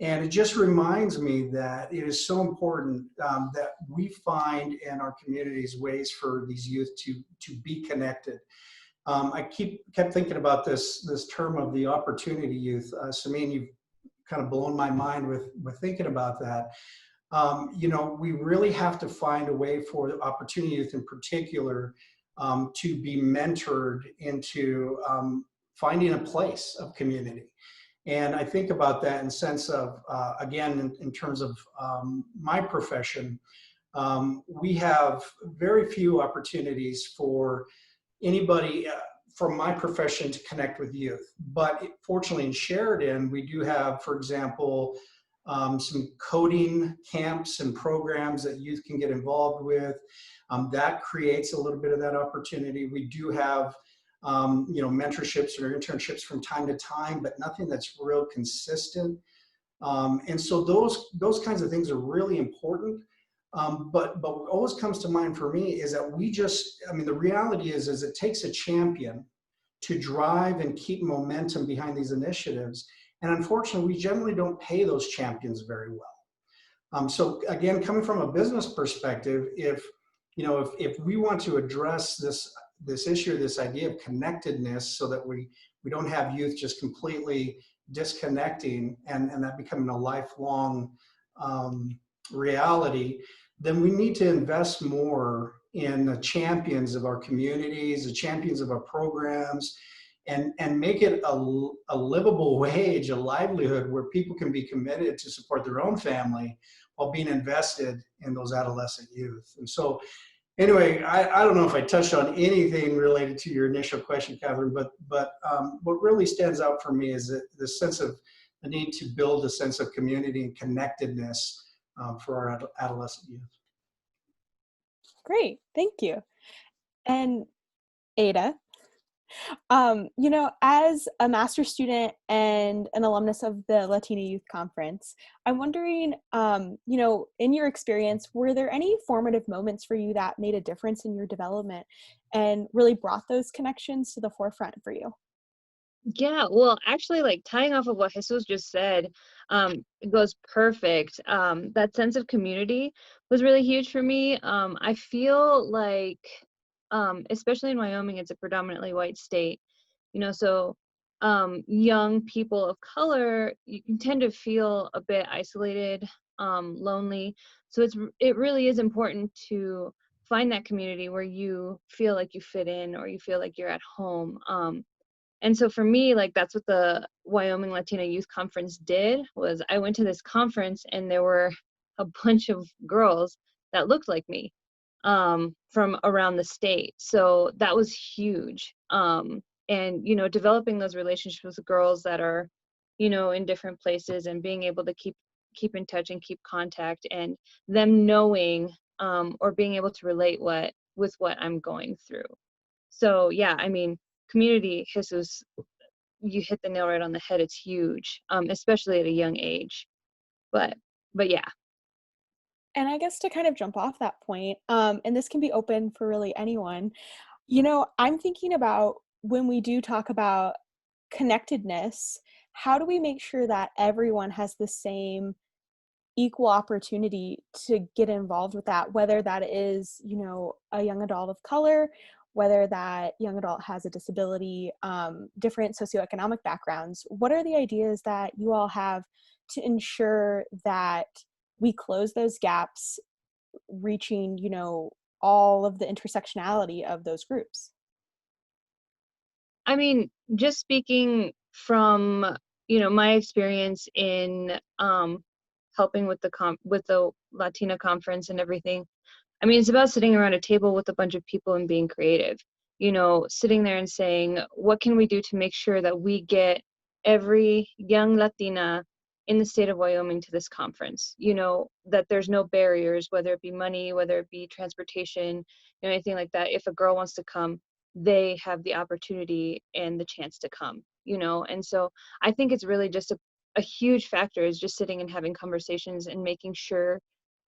And it just reminds me that it is so important that we find in our communities ways for these youth to be connected. I kept thinking about this term of the opportunity youth. Samin, you've kind of blown my mind with thinking about that. We really have to find a way for the opportunity youth in particular to be mentored into finding a place of community. And I think about that in sense of, again, in terms of my profession, we have very few opportunities for anybody from my profession to connect with youth. But fortunately in Sheridan, we do have, for example, some coding camps and programs that youth can get involved with. That creates a little bit of that opportunity. We do have mentorships or internships from time to time, but nothing that's real consistent. And so those kinds of things are really important. But what always comes to mind for me is that the reality is it takes a champion to drive and keep momentum behind these initiatives. And unfortunately, we generally don't pay those champions very well. So again, coming from a business perspective, if we want to address this issue, this idea of connectedness, so that we don't have youth just completely disconnecting and that becoming a lifelong reality, then we need to invest more in the champions of our communities, the champions of our programs, and make it a livable wage, a livelihood where people can be committed to support their own family while being invested in those adolescent youth. And so anyway, I don't know if I touched on anything related to your initial question, Catherine, but what really stands out for me is the sense of the need to build a sense of community and connectedness for our adolescent youth. Great, thank you. And Ada, as a master's student and an alumnus of the Latina Youth Conference, I'm wondering, in your experience, were there any formative moments for you that made a difference in your development and really brought those connections to the forefront for you? Yeah, well, actually, like tying off of what Jesus just said, it goes perfect. That sense of community was really huge for me. I feel like, especially in Wyoming, it's a predominantly white state, so young people of color, you can tend to feel a bit isolated, lonely. So it really is important to find that community where you feel like you fit in or you feel like you're at home. And so for me, like that's what the Wyoming Latina Youth Conference did, was I went to this conference and there were a bunch of girls that looked like me from around the state. So that was huge. and, you know, developing those relationships with girls that are, you know, in different places, and being able to keep in touch and keep contact, and them knowing or being able to relate with what I'm going through. So yeah, I mean, community, Jesus, you hit the nail right on the head. It's huge, especially at a young age. But yeah. And I guess to kind of jump off that point, and this can be open for really anyone, you know, I'm thinking about when we do talk about connectedness, how do we make sure that everyone has the same equal opportunity to get involved with that, whether that is, you know, a young adult of color, whether that young adult has a disability, different socioeconomic backgrounds? What are the ideas that you all have to ensure that we close those gaps, reaching, you know, all of the intersectionality of those groups? I mean, just speaking from, you know, my experience in helping with the Latina conference and everything. I mean, it's about sitting around a table with a bunch of people and being creative, you know, sitting there and saying, what can we do to make sure that we get every young Latina in the state of Wyoming to this conference? You know, that there's no barriers, whether it be money, whether it be transportation, you know, anything like that. If a girl wants to come, they have the opportunity and the chance to come, you know? And so I think it's really just a huge factor is just sitting and having conversations and making sure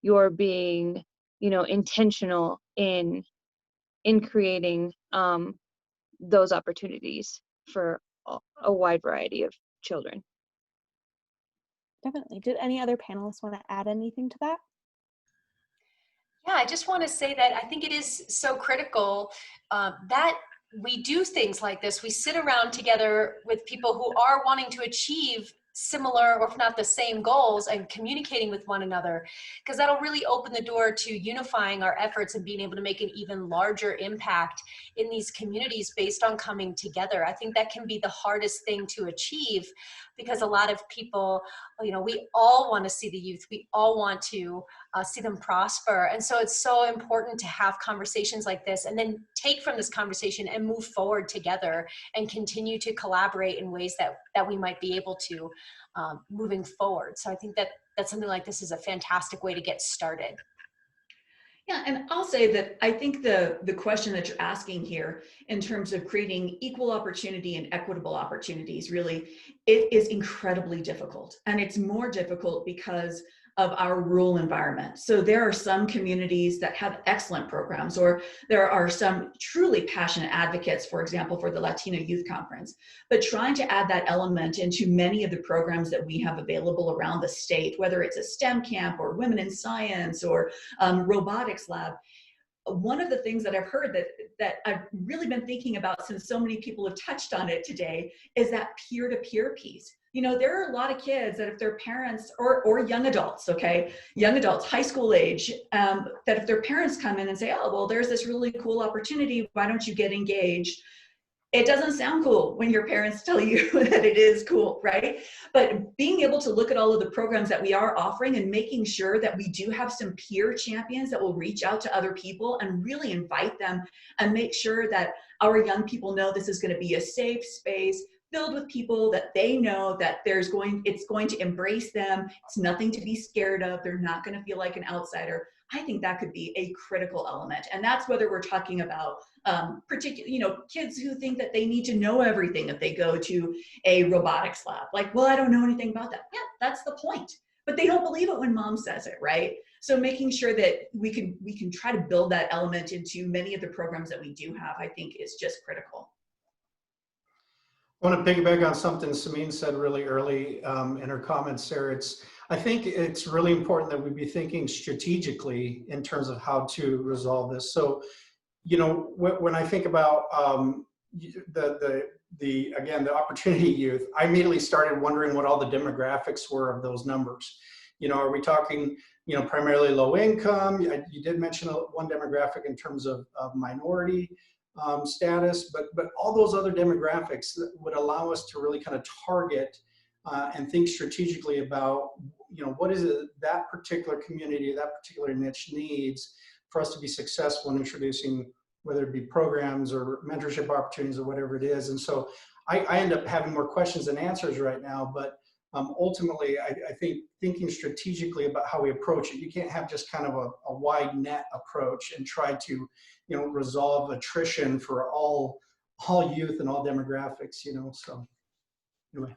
you're being, you know, intentional in creating those opportunities for a wide variety of children. Definitely. Did any other panelists want to add anything to that? Yeah, I just want to say that I think it is so critical that we do things like this. We sit around together with people who are wanting to achieve similar, or if not the same goals, and communicating with one another, because that'll really open the door to unifying our efforts and being able to make an even larger impact in these communities based on coming together. I think that can be the hardest thing to achieve, because a lot of people, you know, we all want to see the youth, we all want to see them prosper. And so it's so important to have conversations like this, and then take from this conversation and move forward together and continue to collaborate in ways that we might be able to moving forward. So I think that something like this is a fantastic way to get started. Yeah, and I'll say that I think the question that you're asking here in terms of creating equal opportunity and equitable opportunities, really, it is incredibly difficult. And it's more difficult because of our rural environment. So there are some communities that have excellent programs, or there are some truly passionate advocates, for example, for the Latino Youth Conference. But trying to add that element into many of the programs that we have available around the state, whether it's a STEM camp or Women in Science or robotics lab, one of the things that I've heard that I've really been thinking about, since so many people have touched on it today, is that peer-to-peer piece. You know, there are a lot of kids that if their parents, or young adults, okay, young adults, high school age, that if their parents come in and say, oh, well, there's this really cool opportunity, why don't you get engaged? It doesn't sound cool when your parents tell you that it is cool, right? But being able to look at all of the programs that we are offering and making sure that we do have some peer champions that will reach out to other people and really invite them, and make sure that our young people know this is going to be a safe space filled with people that they know that it's going to embrace them. It's nothing to be scared of. They're not going to feel like an outsider. I think that could be a critical element. And that's whether we're talking about particular, you know, kids who think that they need to know everything if they go to a robotics lab. Like, well, I don't know anything about that. Yeah, that's the point. But they don't believe it when mom says it, right? So making sure that we can try to build that element into many of the programs that we do have, I think, is just critical. I want to piggyback on something Samin said really early in her comments, Sarah. I think it's really important that we be thinking strategically in terms of how to resolve this. So, you know, when I think about the opportunity youth, I immediately started wondering what all the demographics were of those numbers. You know, are we talking, you know, primarily low income? You did mention one demographic in terms of minority status, but all those other demographics that would allow us to really kind of target and think strategically about, you know, what is it that particular community, that particular niche needs for us to be successful in introducing whether it be programs or mentorship opportunities or whatever it is. And so I end up having more questions than answers right now, but ultimately, I think thinking strategically about how we approach it, you can't have just kind of a wide net approach and try to, resolve attrition for all youth and all demographics, so anyway.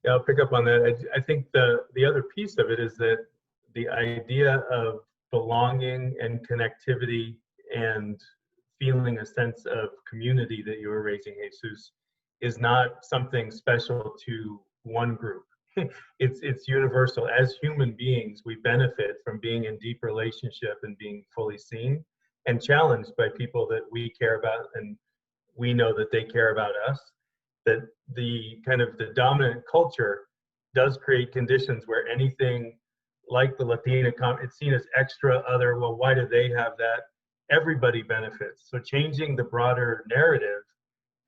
Yeah, I'll pick up on that. I think the other piece of it is that the idea of belonging and connectivity and feeling a sense of community that you were raising, Jesus, is not something special to one group. It's universal. As human beings, we benefit from being in deep relationship and being fully seen and challenged by people that we care about and we know that they care about us. That the kind of the dominant culture does create conditions where anything like the Latina, it's seen as extra, other, well, why do they have that? Everybody benefits. So changing the broader narrative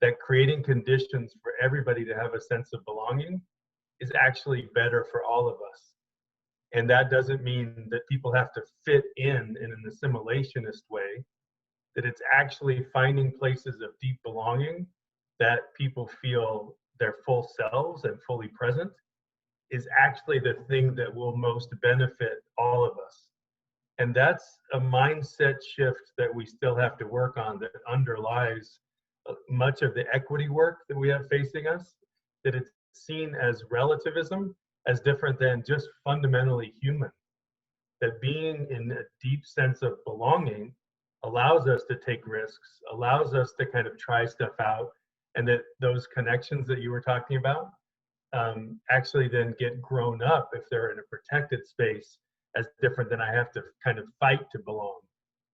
that creating conditions for everybody to have a sense of belonging is actually better for all of us. And that doesn't mean that people have to fit in an assimilationist way, that it's actually finding places of deep belonging that people feel their full selves and fully present is actually the thing that will most benefit all of us. And that's a mindset shift that we still have to work on, that underlies much of the equity work that we have facing us, that it's seen as relativism, as different than just fundamentally human. That being in a deep sense of belonging allows us to take risks, allows us to kind of try stuff out, and that those connections that you were talking about actually then get grown up if they're in a protected space as different than I have to kind of fight to belong.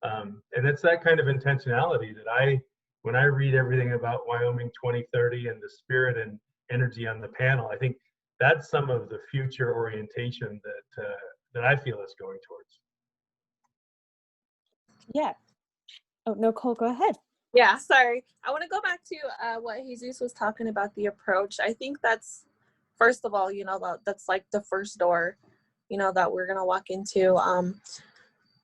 And it's that kind of intentionality that when I read everything about Wyoming 2030 and the spirit and energy on the panel, I think that's some of the future orientation that I feel is going towards. Yeah. Oh, no, Cole, go ahead. Yeah, sorry. I want to go back to what Jesus was talking about, the approach. I think that's, first of all, that's like the first door, that we're going to walk into.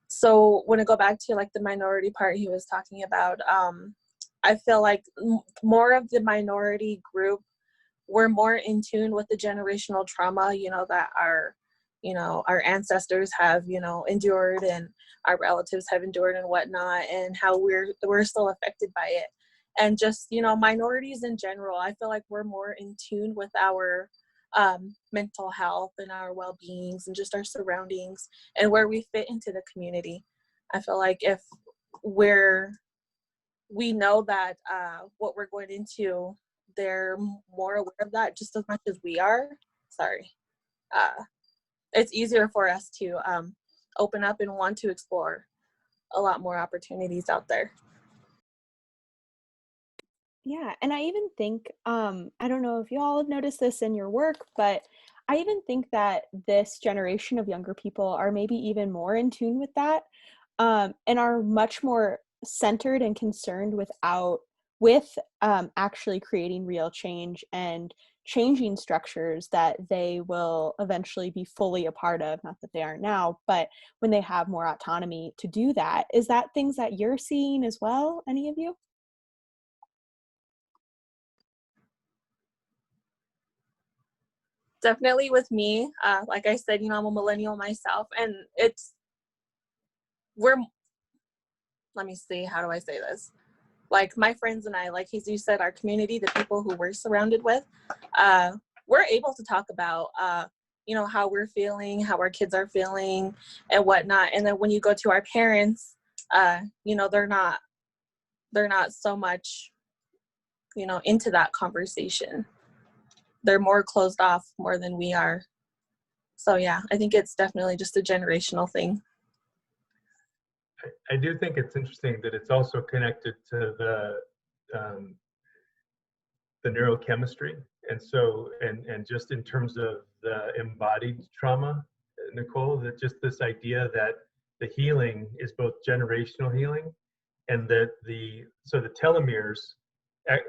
So when I go back to like the minority part he was talking about, I feel like more of the minority group, we're more in tune with the generational trauma, that our ancestors have, endured, and our relatives have endured and whatnot, and how we're still affected by it. And just, minorities in general, I feel like we're more in tune with our mental health and our well-beings and just our surroundings and where we fit into the community. I feel like if we know that what we're going into, they're more aware of that just as much as we are. It's easier for us to open up and want to explore a lot more opportunities out there. Yeah, and I even think, I don't know if you all have noticed this in your work, but I even think that this generation of younger people are maybe even more in tune with that, and are much more centered and concerned with actually creating real change and changing structures that they will eventually be fully a part of, not that they aren't now, but when they have more autonomy to do that. Is that things that you're seeing as well, any of you? Definitely with me, like I said, I'm a millennial myself, and let me see, how do I say this? Like my friends and I, like Jesus said, our community, the people who we're surrounded with, we're able to talk about, how we're feeling, how our kids are feeling and whatnot. And then when you go to our parents, they're not so much, into that conversation. They're more closed off more than we are. So yeah, I think it's definitely just a generational thing. I do think it's interesting that it's also connected to the neurochemistry, and so and just in terms of the embodied trauma, Nicole, that just this idea that the healing is both generational healing, and that the telomeres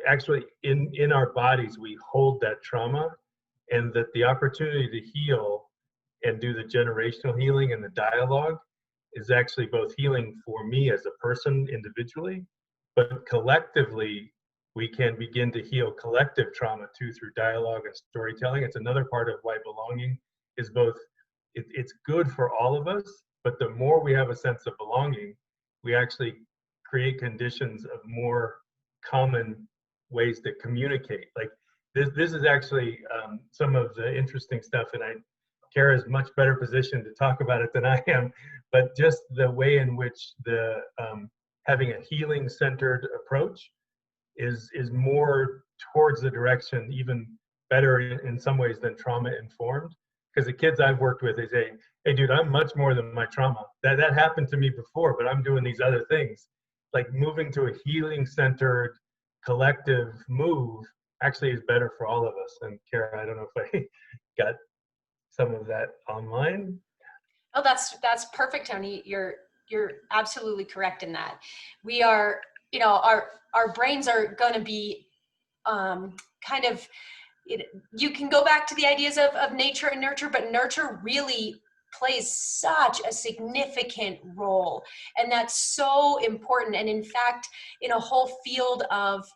actually in our bodies we hold that trauma, and that the opportunity to heal and do the generational healing and the dialogue is actually both healing for me as a person individually, but collectively, we can begin to heal collective trauma too through dialogue and storytelling. It's another part of why belonging is both, it's good for all of us, but the more we have a sense of belonging, we actually create conditions of more common ways to communicate. Like this is actually some of the interesting stuff, and Cara is much better positioned to talk about it than I am, but just the way in which the having a healing centered approach is more towards the direction, even better in some ways than trauma informed. Because the kids I've worked with, they say, hey dude, I'm much more than my trauma. That happened to me before, but I'm doing these other things. Like moving to a healing centered collective move actually is better for all of us. And Cara, I don't know if I got some of that online. Oh, that's perfect, Tony. You're absolutely correct in that. We are, you know, our brains are going to be kind of, you can go back to the ideas of nature and nurture, but nurture really plays such a significant role, and that's so important. And in fact, in a whole field of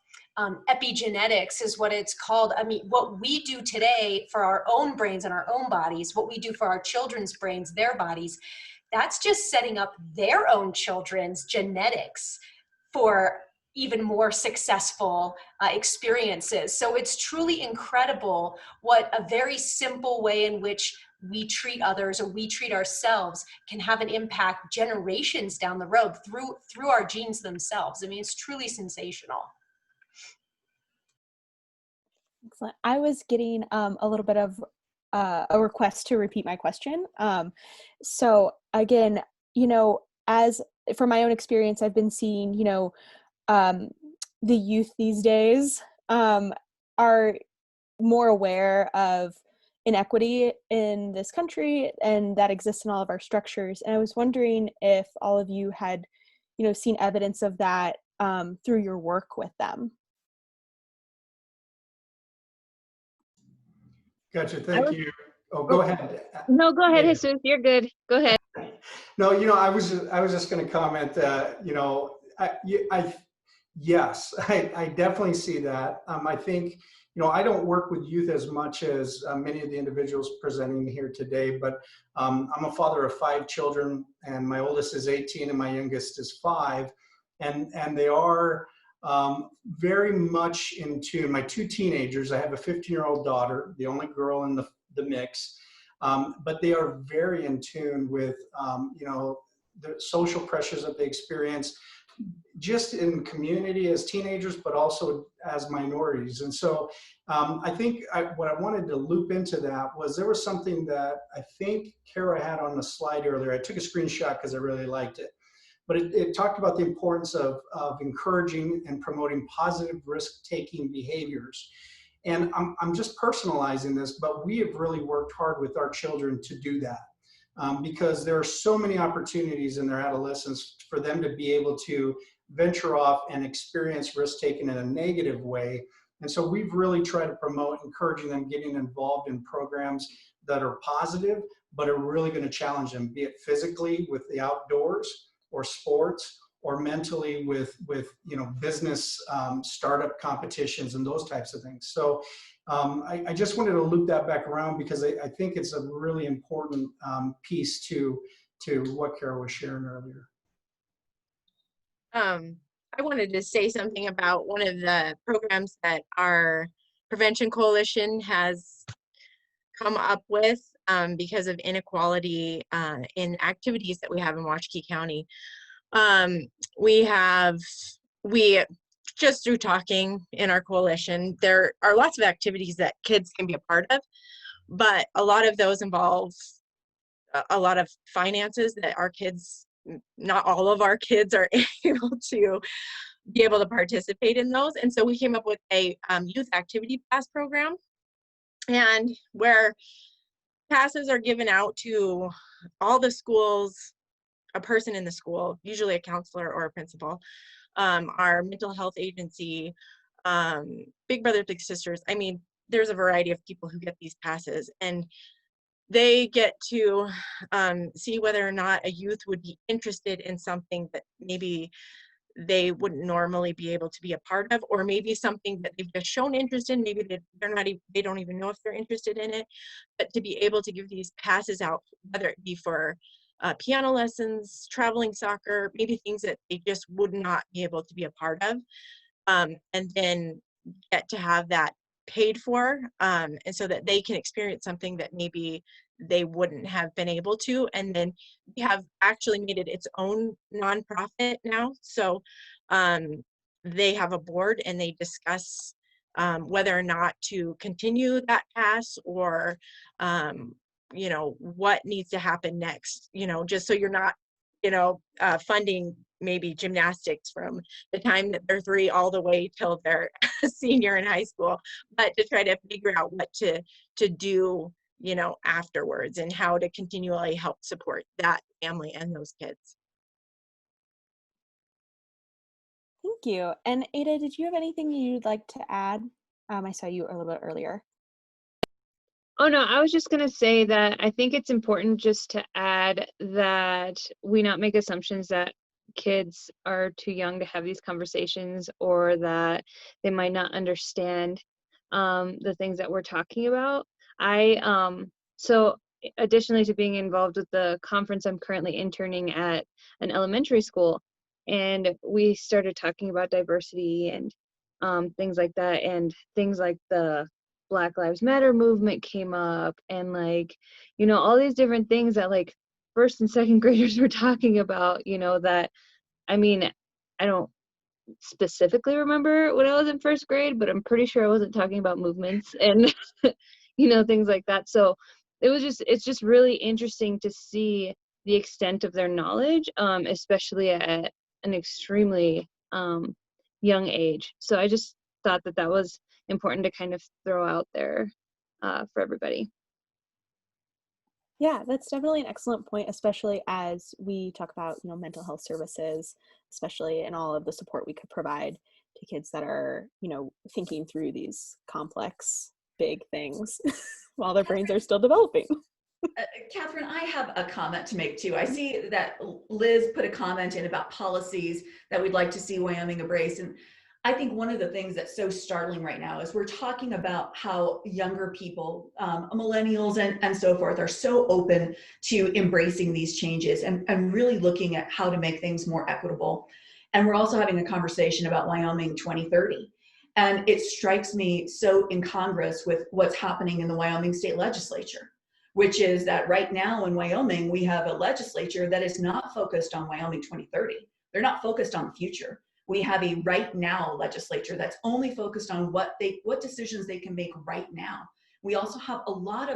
epigenetics is what it's called. I mean, what we do today for our own brains and our own bodies, what we do for our children's brains, their bodies, that's just setting up their own children's genetics for even more successful experiences. So it's truly incredible what a very simple way in which we treat others or we treat ourselves can have an impact generations down the road through our genes themselves. I mean, it's truly sensational. Excellent. I was getting a little bit of a request to repeat my question. So again, you know, as from my own experience, I've been seeing, you know, the youth these days are more aware of inequity in this country and that exists in all of our structures. And I was wondering if all of you had, you know, seen evidence of that through your work with them. Gotcha, thank you. Oh, go ahead. No, go ahead, Jesus. You're good. Go ahead. No, you know, I was just going to comment that, you know, yes, I definitely see that. I think, you know, I don't work with youth as much as many of the individuals presenting here today, but I'm a father of 5 children, and my oldest is 18 and my youngest is 5, and they are very much in tune. My 2 teenagers, I have a 15-year-old daughter, the only girl in the mix, but they are very in tune with, you know, the social pressures that they experience just in community as teenagers, but also as minorities. And so I think what I wanted to loop into that was there was something that I think Cara had on the slide earlier. I took a screenshot because I really liked it. But it talked about the importance of encouraging and promoting positive risk-taking behaviors. And I'm just personalizing this, but we have really worked hard with our children to do that because there are so many opportunities in their adolescence for them to be able to venture off and experience risk-taking in a negative way. And so we've really tried to promote encouraging them getting involved in programs that are positive, but are really going to challenge them, be it physically with the outdoors, or sports, or mentally with you know, business startup competitions and those types of things. So I just wanted to loop that back around because I think it's a really important piece to what Cara was sharing earlier. I wanted to say something about one of the programs that our Prevention Coalition has come up with because of inequality in activities that we have in Washakie County. We just through talking in our coalition, there are lots of activities that kids can be a part of, but a lot of those involve a lot of finances that our kids, not all of our kids are able to be able to participate in those. And so we came up with a youth activity pass program, and where passes are given out to all the schools, a person in the school, usually a counselor or a principal, our mental health agency, Big Brothers Big Sisters. I mean, there's a variety of people who get these passes, and they get to see whether or not a youth would be interested in something that maybe they wouldn't normally be able to be a part of, or maybe something that they've just shown interest in, maybe they don't even know if they're interested in it, but to be able to give these passes out, whether it be for piano lessons, traveling soccer, maybe things that they just would not be able to be a part of, and then get to have that paid for, and so that they can experience something that maybe they wouldn't have been able to. And then we have actually made it its own nonprofit now. So they have a board and they discuss whether or not to continue that pass, or you know, what needs to happen next, you know, just so you're not, you know, funding maybe gymnastics from the time that they're 3 all the way till they're a senior in high school, but to try to figure out what to do, you know, afterwards, and how to continually help support that family and those kids. Thank you. And Ada, did you have anything you'd like to add? I saw you a little bit earlier. Oh no, I was just gonna say that I think it's important just to add that we not make assumptions that kids are too young to have these conversations, or that they might not understand the things that we're talking about. So additionally to being involved with the conference, I'm currently interning at an elementary school, and we started talking about diversity and things like that, and things like the Black Lives Matter movement came up, and like, you know, all these different things that like first and second graders were talking about, you know, that, I mean, I don't specifically remember when I was in first grade, but I'm pretty sure I wasn't talking about movements and, you know, things like that. So it's just really interesting to see the extent of their knowledge, especially at an extremely young age. So I just thought that that was important to kind of throw out there for everybody. Yeah, that's definitely an excellent point, especially as we talk about, you know, mental health services, especially, and all of the support we could provide to kids that are, you know, thinking through these complex, big things while their brains are still developing. Catherine, I have a comment to make too. I see that Liz put a comment in about policies that we'd like to see Wyoming embrace. And I think one of the things that's so startling right now is we're talking about how younger people, millennials and so forth, are so open to embracing these changes and really looking at how to make things more equitable. And we're also having a conversation about Wyoming 2030. And it strikes me so incongruous with what's happening in the Wyoming state legislature, which is that right now in Wyoming, we have a legislature that is not focused on Wyoming 2030. They're not focused on the future. We have a right now legislature that's only focused on what decisions they can make right now. We also have a lot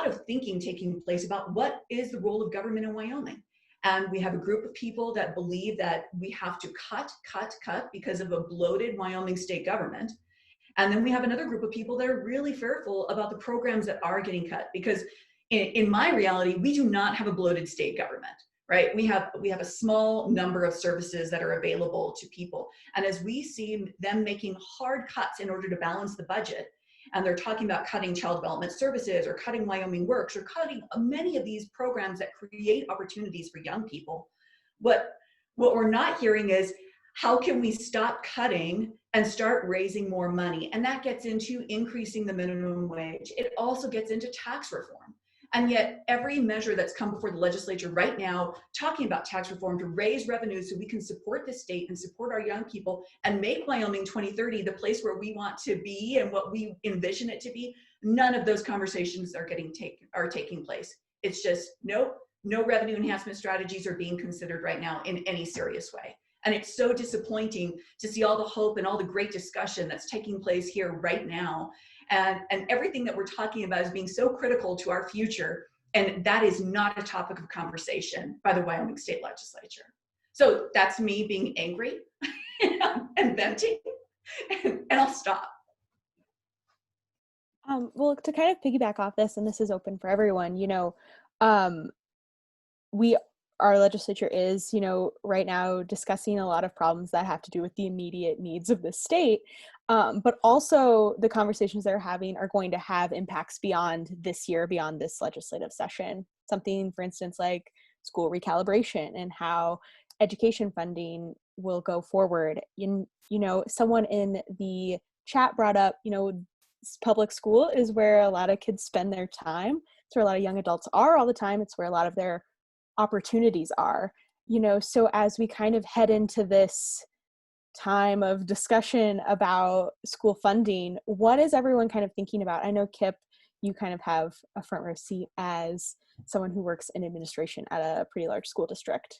of thinking taking place about what is the role of government in Wyoming. And we have a group of people that believe that we have to cut because of a bloated Wyoming state government. And then we have another group of people that are really fearful about the programs that are getting cut, because in my reality, we do not have a bloated state government, right? We have a small number of services that are available to people. And as we see them making hard cuts in order to balance the budget, and they're talking about cutting child development services or cutting Wyoming Works or cutting many of these programs that create opportunities for young people, what we're not hearing is, how can we stop cutting and start raising more money? And that gets into increasing the minimum wage. It also gets into tax reform. And yet every measure that's come before the legislature right now, talking about tax reform to raise revenues so we can support the state and support our young people and make Wyoming 2030 the place where we want to be and what we envision it to be, none of those conversations are taking place. It's just, nope, no revenue enhancement strategies are being considered right now in any serious way. And it's so disappointing to see all the hope and all the great discussion that's taking place here right now. And everything that we're talking about is being so critical to our future. And that is not a topic of conversation by the Wyoming state legislature. So that's me being angry and venting, and I'll stop. Well, to kind of piggyback off this, and this is open for everyone, you know, our legislature is, you know, right now discussing a lot of problems that have to do with the immediate needs of the state, but also the conversations they're having are going to have impacts beyond this year, beyond this legislative session. Something, for instance, like school recalibration and how education funding will go forward. Someone in the chat brought up, public school is where a lot of kids spend their time. It's where a lot of young adults are all the time. It's where a lot of their opportunities are, so as we kind of head into this time of discussion about school funding, what is everyone kind of thinking about? I know, Kip, you kind of have a front row seat as someone who works in administration at a pretty large school district.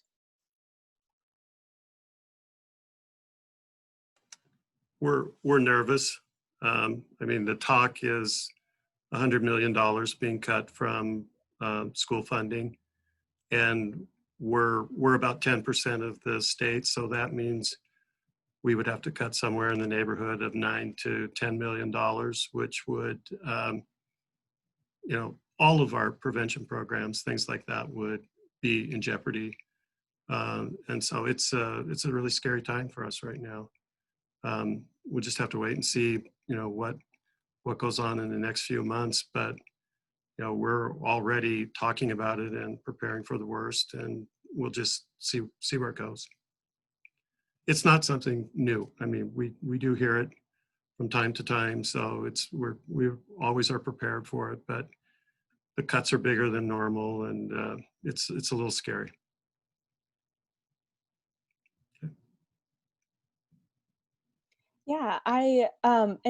We're nervous. The talk is $100 million being cut from school funding, and we're about 10% of the state, so that means we would have to cut somewhere in the neighborhood of $9 to $10 million, which would, all of our prevention programs, things like that, would be in jeopardy. And so it's a really scary time for us right now. We'll just have to wait and see, what goes on in the next few months. But we're already talking about it and preparing for the worst, and we'll just see where it goes. It's not something new. We do hear it from time to time, so we always are prepared for it. But the cuts are bigger than normal, and it's a little scary. Yeah, and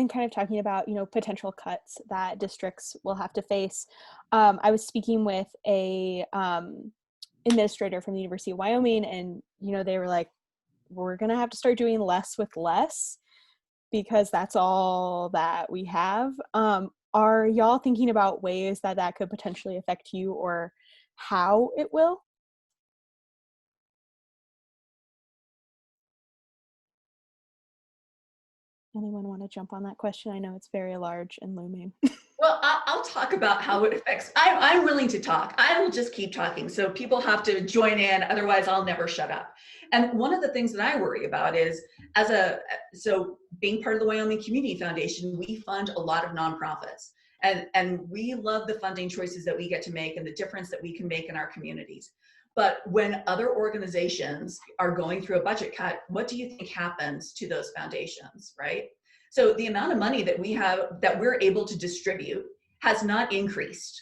kind of talking about, potential cuts that districts will have to face. I was speaking with a administrator from the University of Wyoming, and, they were like, we're going to have to start doing less with less because that's all that we have. Are y'all thinking about ways that could potentially affect you, or how it will? Anyone want to jump on that question? I know it's very large and looming. Well, I'll talk about how it affects. I'm willing to talk. I will just keep talking. So people have to join in, otherwise I'll never shut up. And one of the things that I worry about is, so being part of the Wyoming Community Foundation, we fund a lot of nonprofits. And we love the funding choices that we get to make and the difference that we can make in our communities. But when other organizations are going through a budget cut, what do you think happens to those foundations, right? So the amount of money that we have, that we're able to distribute, has not increased.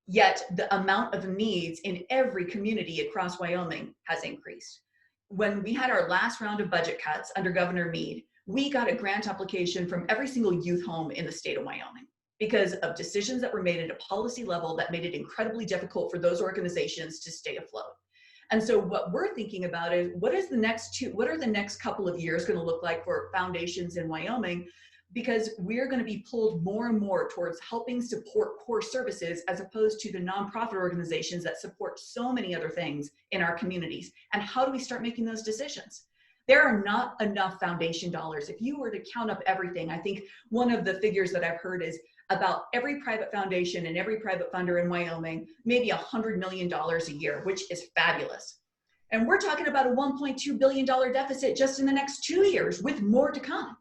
Yet the amount of needs in every community across Wyoming has increased. When we had our last round of budget cuts under Governor Mead, we got a grant application from every single youth home in the state of Wyoming because of decisions that were made at a policy level that made it incredibly difficult for those organizations to stay afloat. And so what we're thinking about is, what are the next couple of years going to look like for foundations in Wyoming? Because we're going to be pulled more and more towards helping support core services as opposed to the nonprofit organizations that support so many other things in our communities. And how do we start making those decisions? There are not enough foundation dollars. If you were to count up everything, I think one of the figures that I've heard is about every private foundation and every private funder in Wyoming, maybe $100 million a year, which is fabulous. And we're talking about a $1.2 billion deficit just in the next 2 years, with more to come.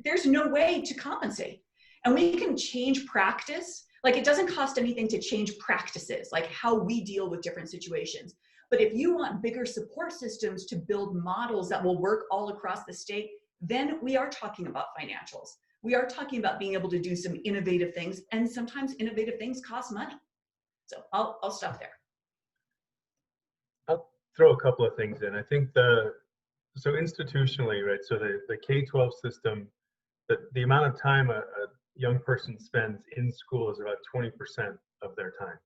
There's no way to compensate. And we can change practice. Like, it doesn't cost anything to change practices, like how we deal with different situations. But if you want bigger support systems to build models that will work all across the state, then we are talking about financials. We are talking about being able to do some innovative things, and sometimes innovative things cost money. So I'll stop there. I'll throw a couple of things in. I think so institutionally, right, so the K-12 system, the amount of time a young person spends in school is about 20% of their time.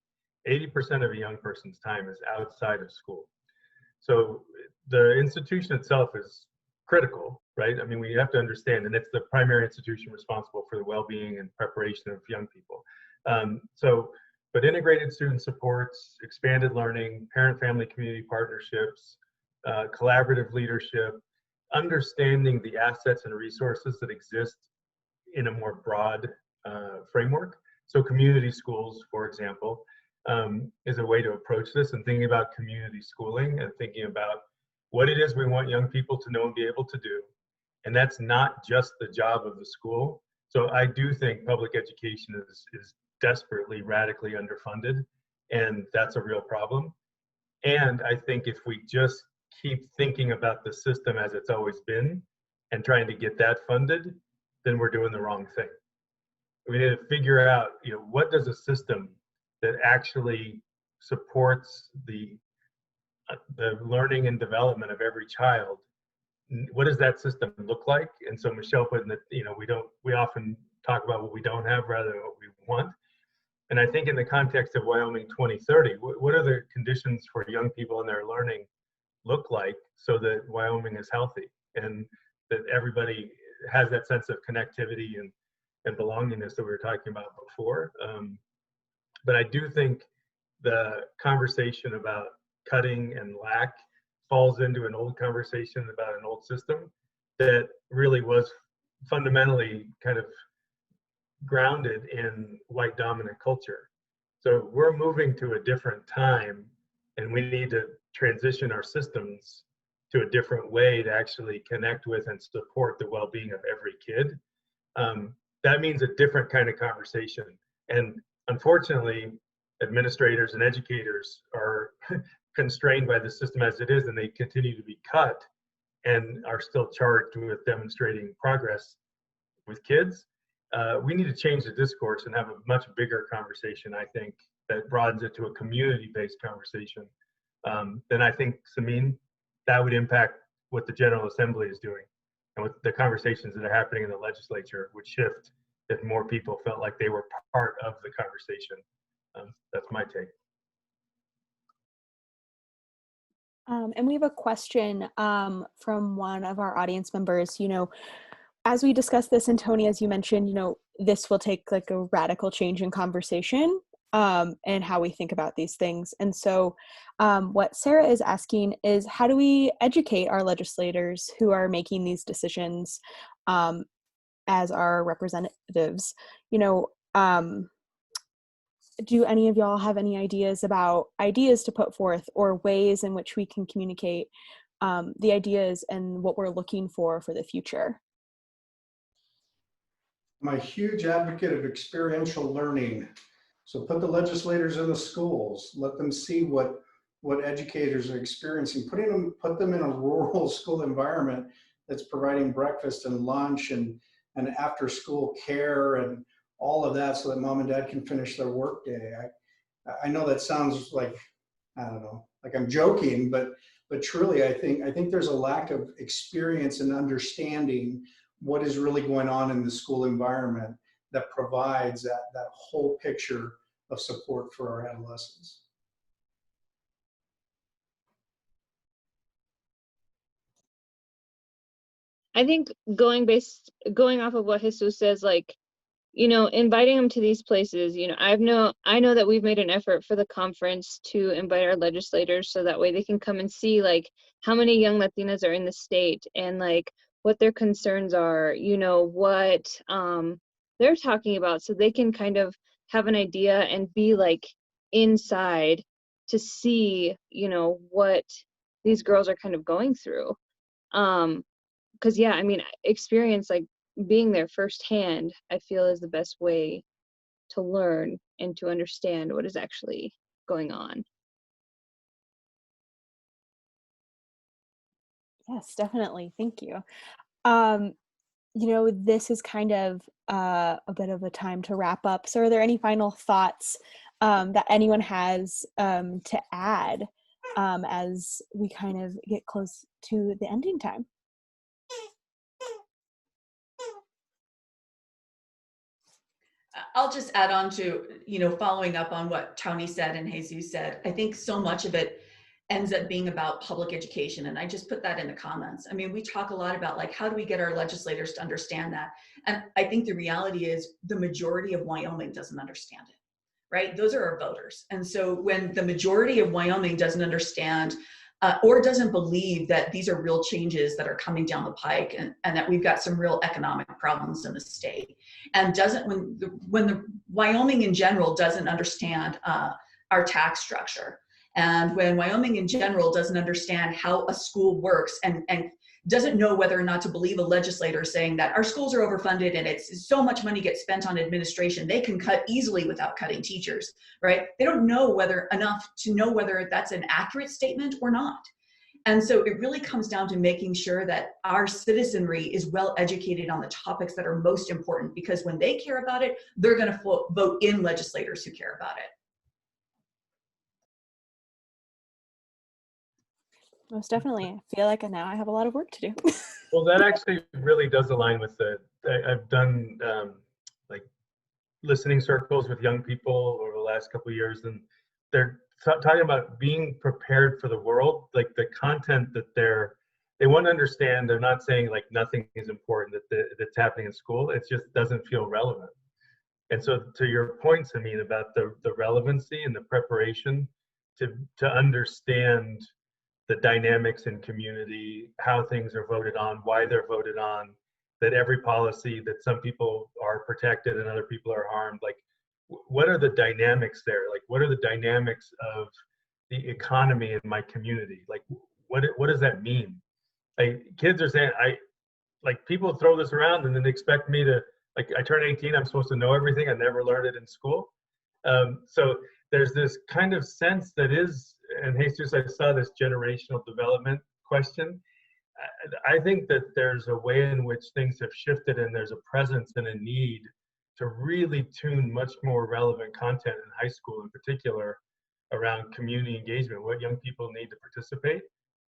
80% of a young person's time is outside of school. So the institution itself is critical, right? We have to understand, and it's the primary institution responsible for the well-being and preparation of young people. But integrated student supports, expanded learning, parent-family community partnerships, collaborative leadership, understanding the assets and resources that exist in a more broad framework. So community schools, for example, is a way to approach this, and thinking about community schooling and thinking about what it is we want young people to know and be able to do. And that's not just the job of the school. So I do think public education is desperately, radically underfunded, and that's a real problem. And I think if we just keep thinking about the system as it's always been and trying to get that funded, then we're doing the wrong thing. We need to figure out, what does a system that actually supports the learning and development of every child, what does that system look like? And so Michelle put in that, we often talk about what we don't have rather than what we want. And I think in the context of Wyoming2030, what are the conditions for young people and their learning look like so that Wyoming is healthy and that everybody has that sense of connectivity and belongingness that we were talking about before. But I do think the conversation about cutting and lack falls into an old conversation about an old system that really was fundamentally kind of grounded in white dominant culture. So we're moving to a different time, and we need to transition our systems to a different way to actually connect with and support the well-being of every kid. That means a different kind of conversation. And unfortunately, administrators and educators are constrained by the system as it is, and they continue to be cut and are still charged with demonstrating progress with kids. We need to change the discourse and have a much bigger conversation, I think, that broadens it to a community-based conversation. Then I think, Samin, that would impact what the General Assembly is doing and what the conversations that are happening in the legislature would shift if more people felt like they were part of the conversation. That's my take. And we have a question from one of our audience members. As we discuss this, and Tony, as you mentioned, this will take like a radical change in conversation and how we think about these things. And so what Sarah is asking is, how do we educate our legislators who are making these decisions as our representatives? Do any of y'all have any ideas to put forth or ways in which we can communicate the ideas and what we're looking for the future? I'm a huge advocate of experiential learning. So put the legislators in the schools, let them see what educators are experiencing, put them in a rural school environment that's providing breakfast and lunch and after school care and all of that so that mom and dad can finish their work day. I know that sounds like, I don't know, like I'm joking, but truly I think there's a lack of experience and understanding what is really going on in the school environment that provides that whole picture of support for our adolescents. I think going off of what Jesus says, like, inviting them to these places, I know that we've made an effort for the conference to invite our legislators so that way they can come and see like how many young Latinas are in the state and like what their concerns are, what they're talking about, so they can kind of have an idea and be like inside to see, what these girls are kind of going through. Because yeah, I mean, experience like being there firsthand, I feel is the best way to learn and to understand what is actually going on. Yes, definitely. Thank you. This is kind of a bit of a time to wrap up. So are there any final thoughts that anyone has to add as we kind of get close to the ending time? I'll just add on to, following up on what Tony said and Jesus said. I think so much of it ends up being about public education. And I just put that in the comments. I mean, we talk a lot about like, how do we get our legislators to understand that? And I think the reality is the majority of Wyoming doesn't understand it, right? Those are our voters. And so when the majority of Wyoming doesn't understand or doesn't believe that these are real changes that are coming down the pike and that we've got some real economic problems in the state, and when the Wyoming in general doesn't understand our tax structure, and when Wyoming in general doesn't understand how a school works and doesn't know whether or not to believe a legislator saying that our schools are overfunded and it's so much money gets spent on administration, they can cut easily without cutting teachers, right? They don't know enough to know whether that's an accurate statement or not. And so it really comes down to making sure that our citizenry is well educated on the topics that are most important, because when they care about it, they're going to vote in legislators who care about it. Most definitely. I feel like now I have a lot of work to do. Well, that actually really does align with I've done like listening circles with young people over the last couple of years, and they're talking about being prepared for the world, like the content that they want to understand. They're not saying like nothing is important that's happening in school. It just doesn't feel relevant. And so to your points, I mean, about the relevancy and the preparation to understand the dynamics in community, how things are voted on, why they're voted on, that every policy, that some people are protected and other people are harmed. Like, what are the dynamics there? Like, what are the dynamics of the economy in my community? Like, what does that mean? Like, kids are saying, like, people throw this around and then expect me to, like, I turn 18, I'm supposed to know everything. I never learned it in school. So there's this kind of sense that is, and Jesus, I saw this generational development question. I think that there's a way in which things have shifted, and there's a presence and a need to really tune much more relevant content in high school in particular around community engagement, what young people need to participate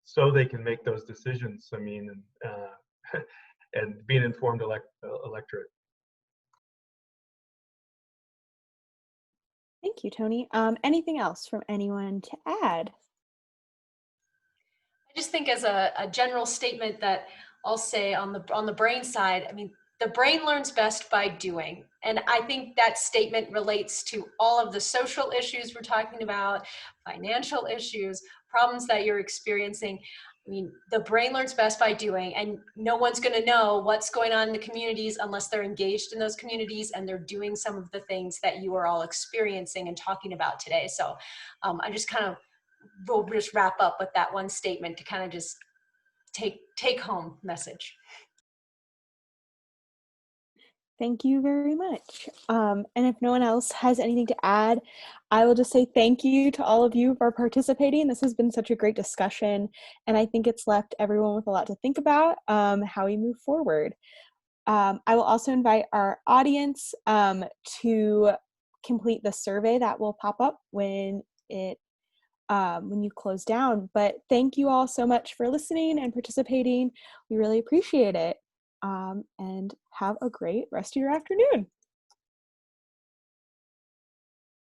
so they can make those decisions. I mean, and be an informed electorate. Thank you, Tony. Anything else from anyone to add? I just think as a general statement that I'll say on the brain side, I mean, the brain learns best by doing. And I think that statement relates to all of the social issues we're talking about, financial issues, problems that you're experiencing. I mean, the brain learns best by doing, and no one's going to know what's going on in the communities unless they're engaged in those communities and they're doing some of the things that you are all experiencing and talking about today. So I just kind of will just wrap up with that one statement to kind of just take home message. Thank you very much. And if no one else has anything to add, I will just say thank you to all of you for participating. This has been such a great discussion, and I think it's left everyone with a lot to think about how we move forward. I will also invite our audience to complete the survey that will pop up when you close down. But thank you all so much for listening and participating. We really appreciate it. And have a great rest of your afternoon.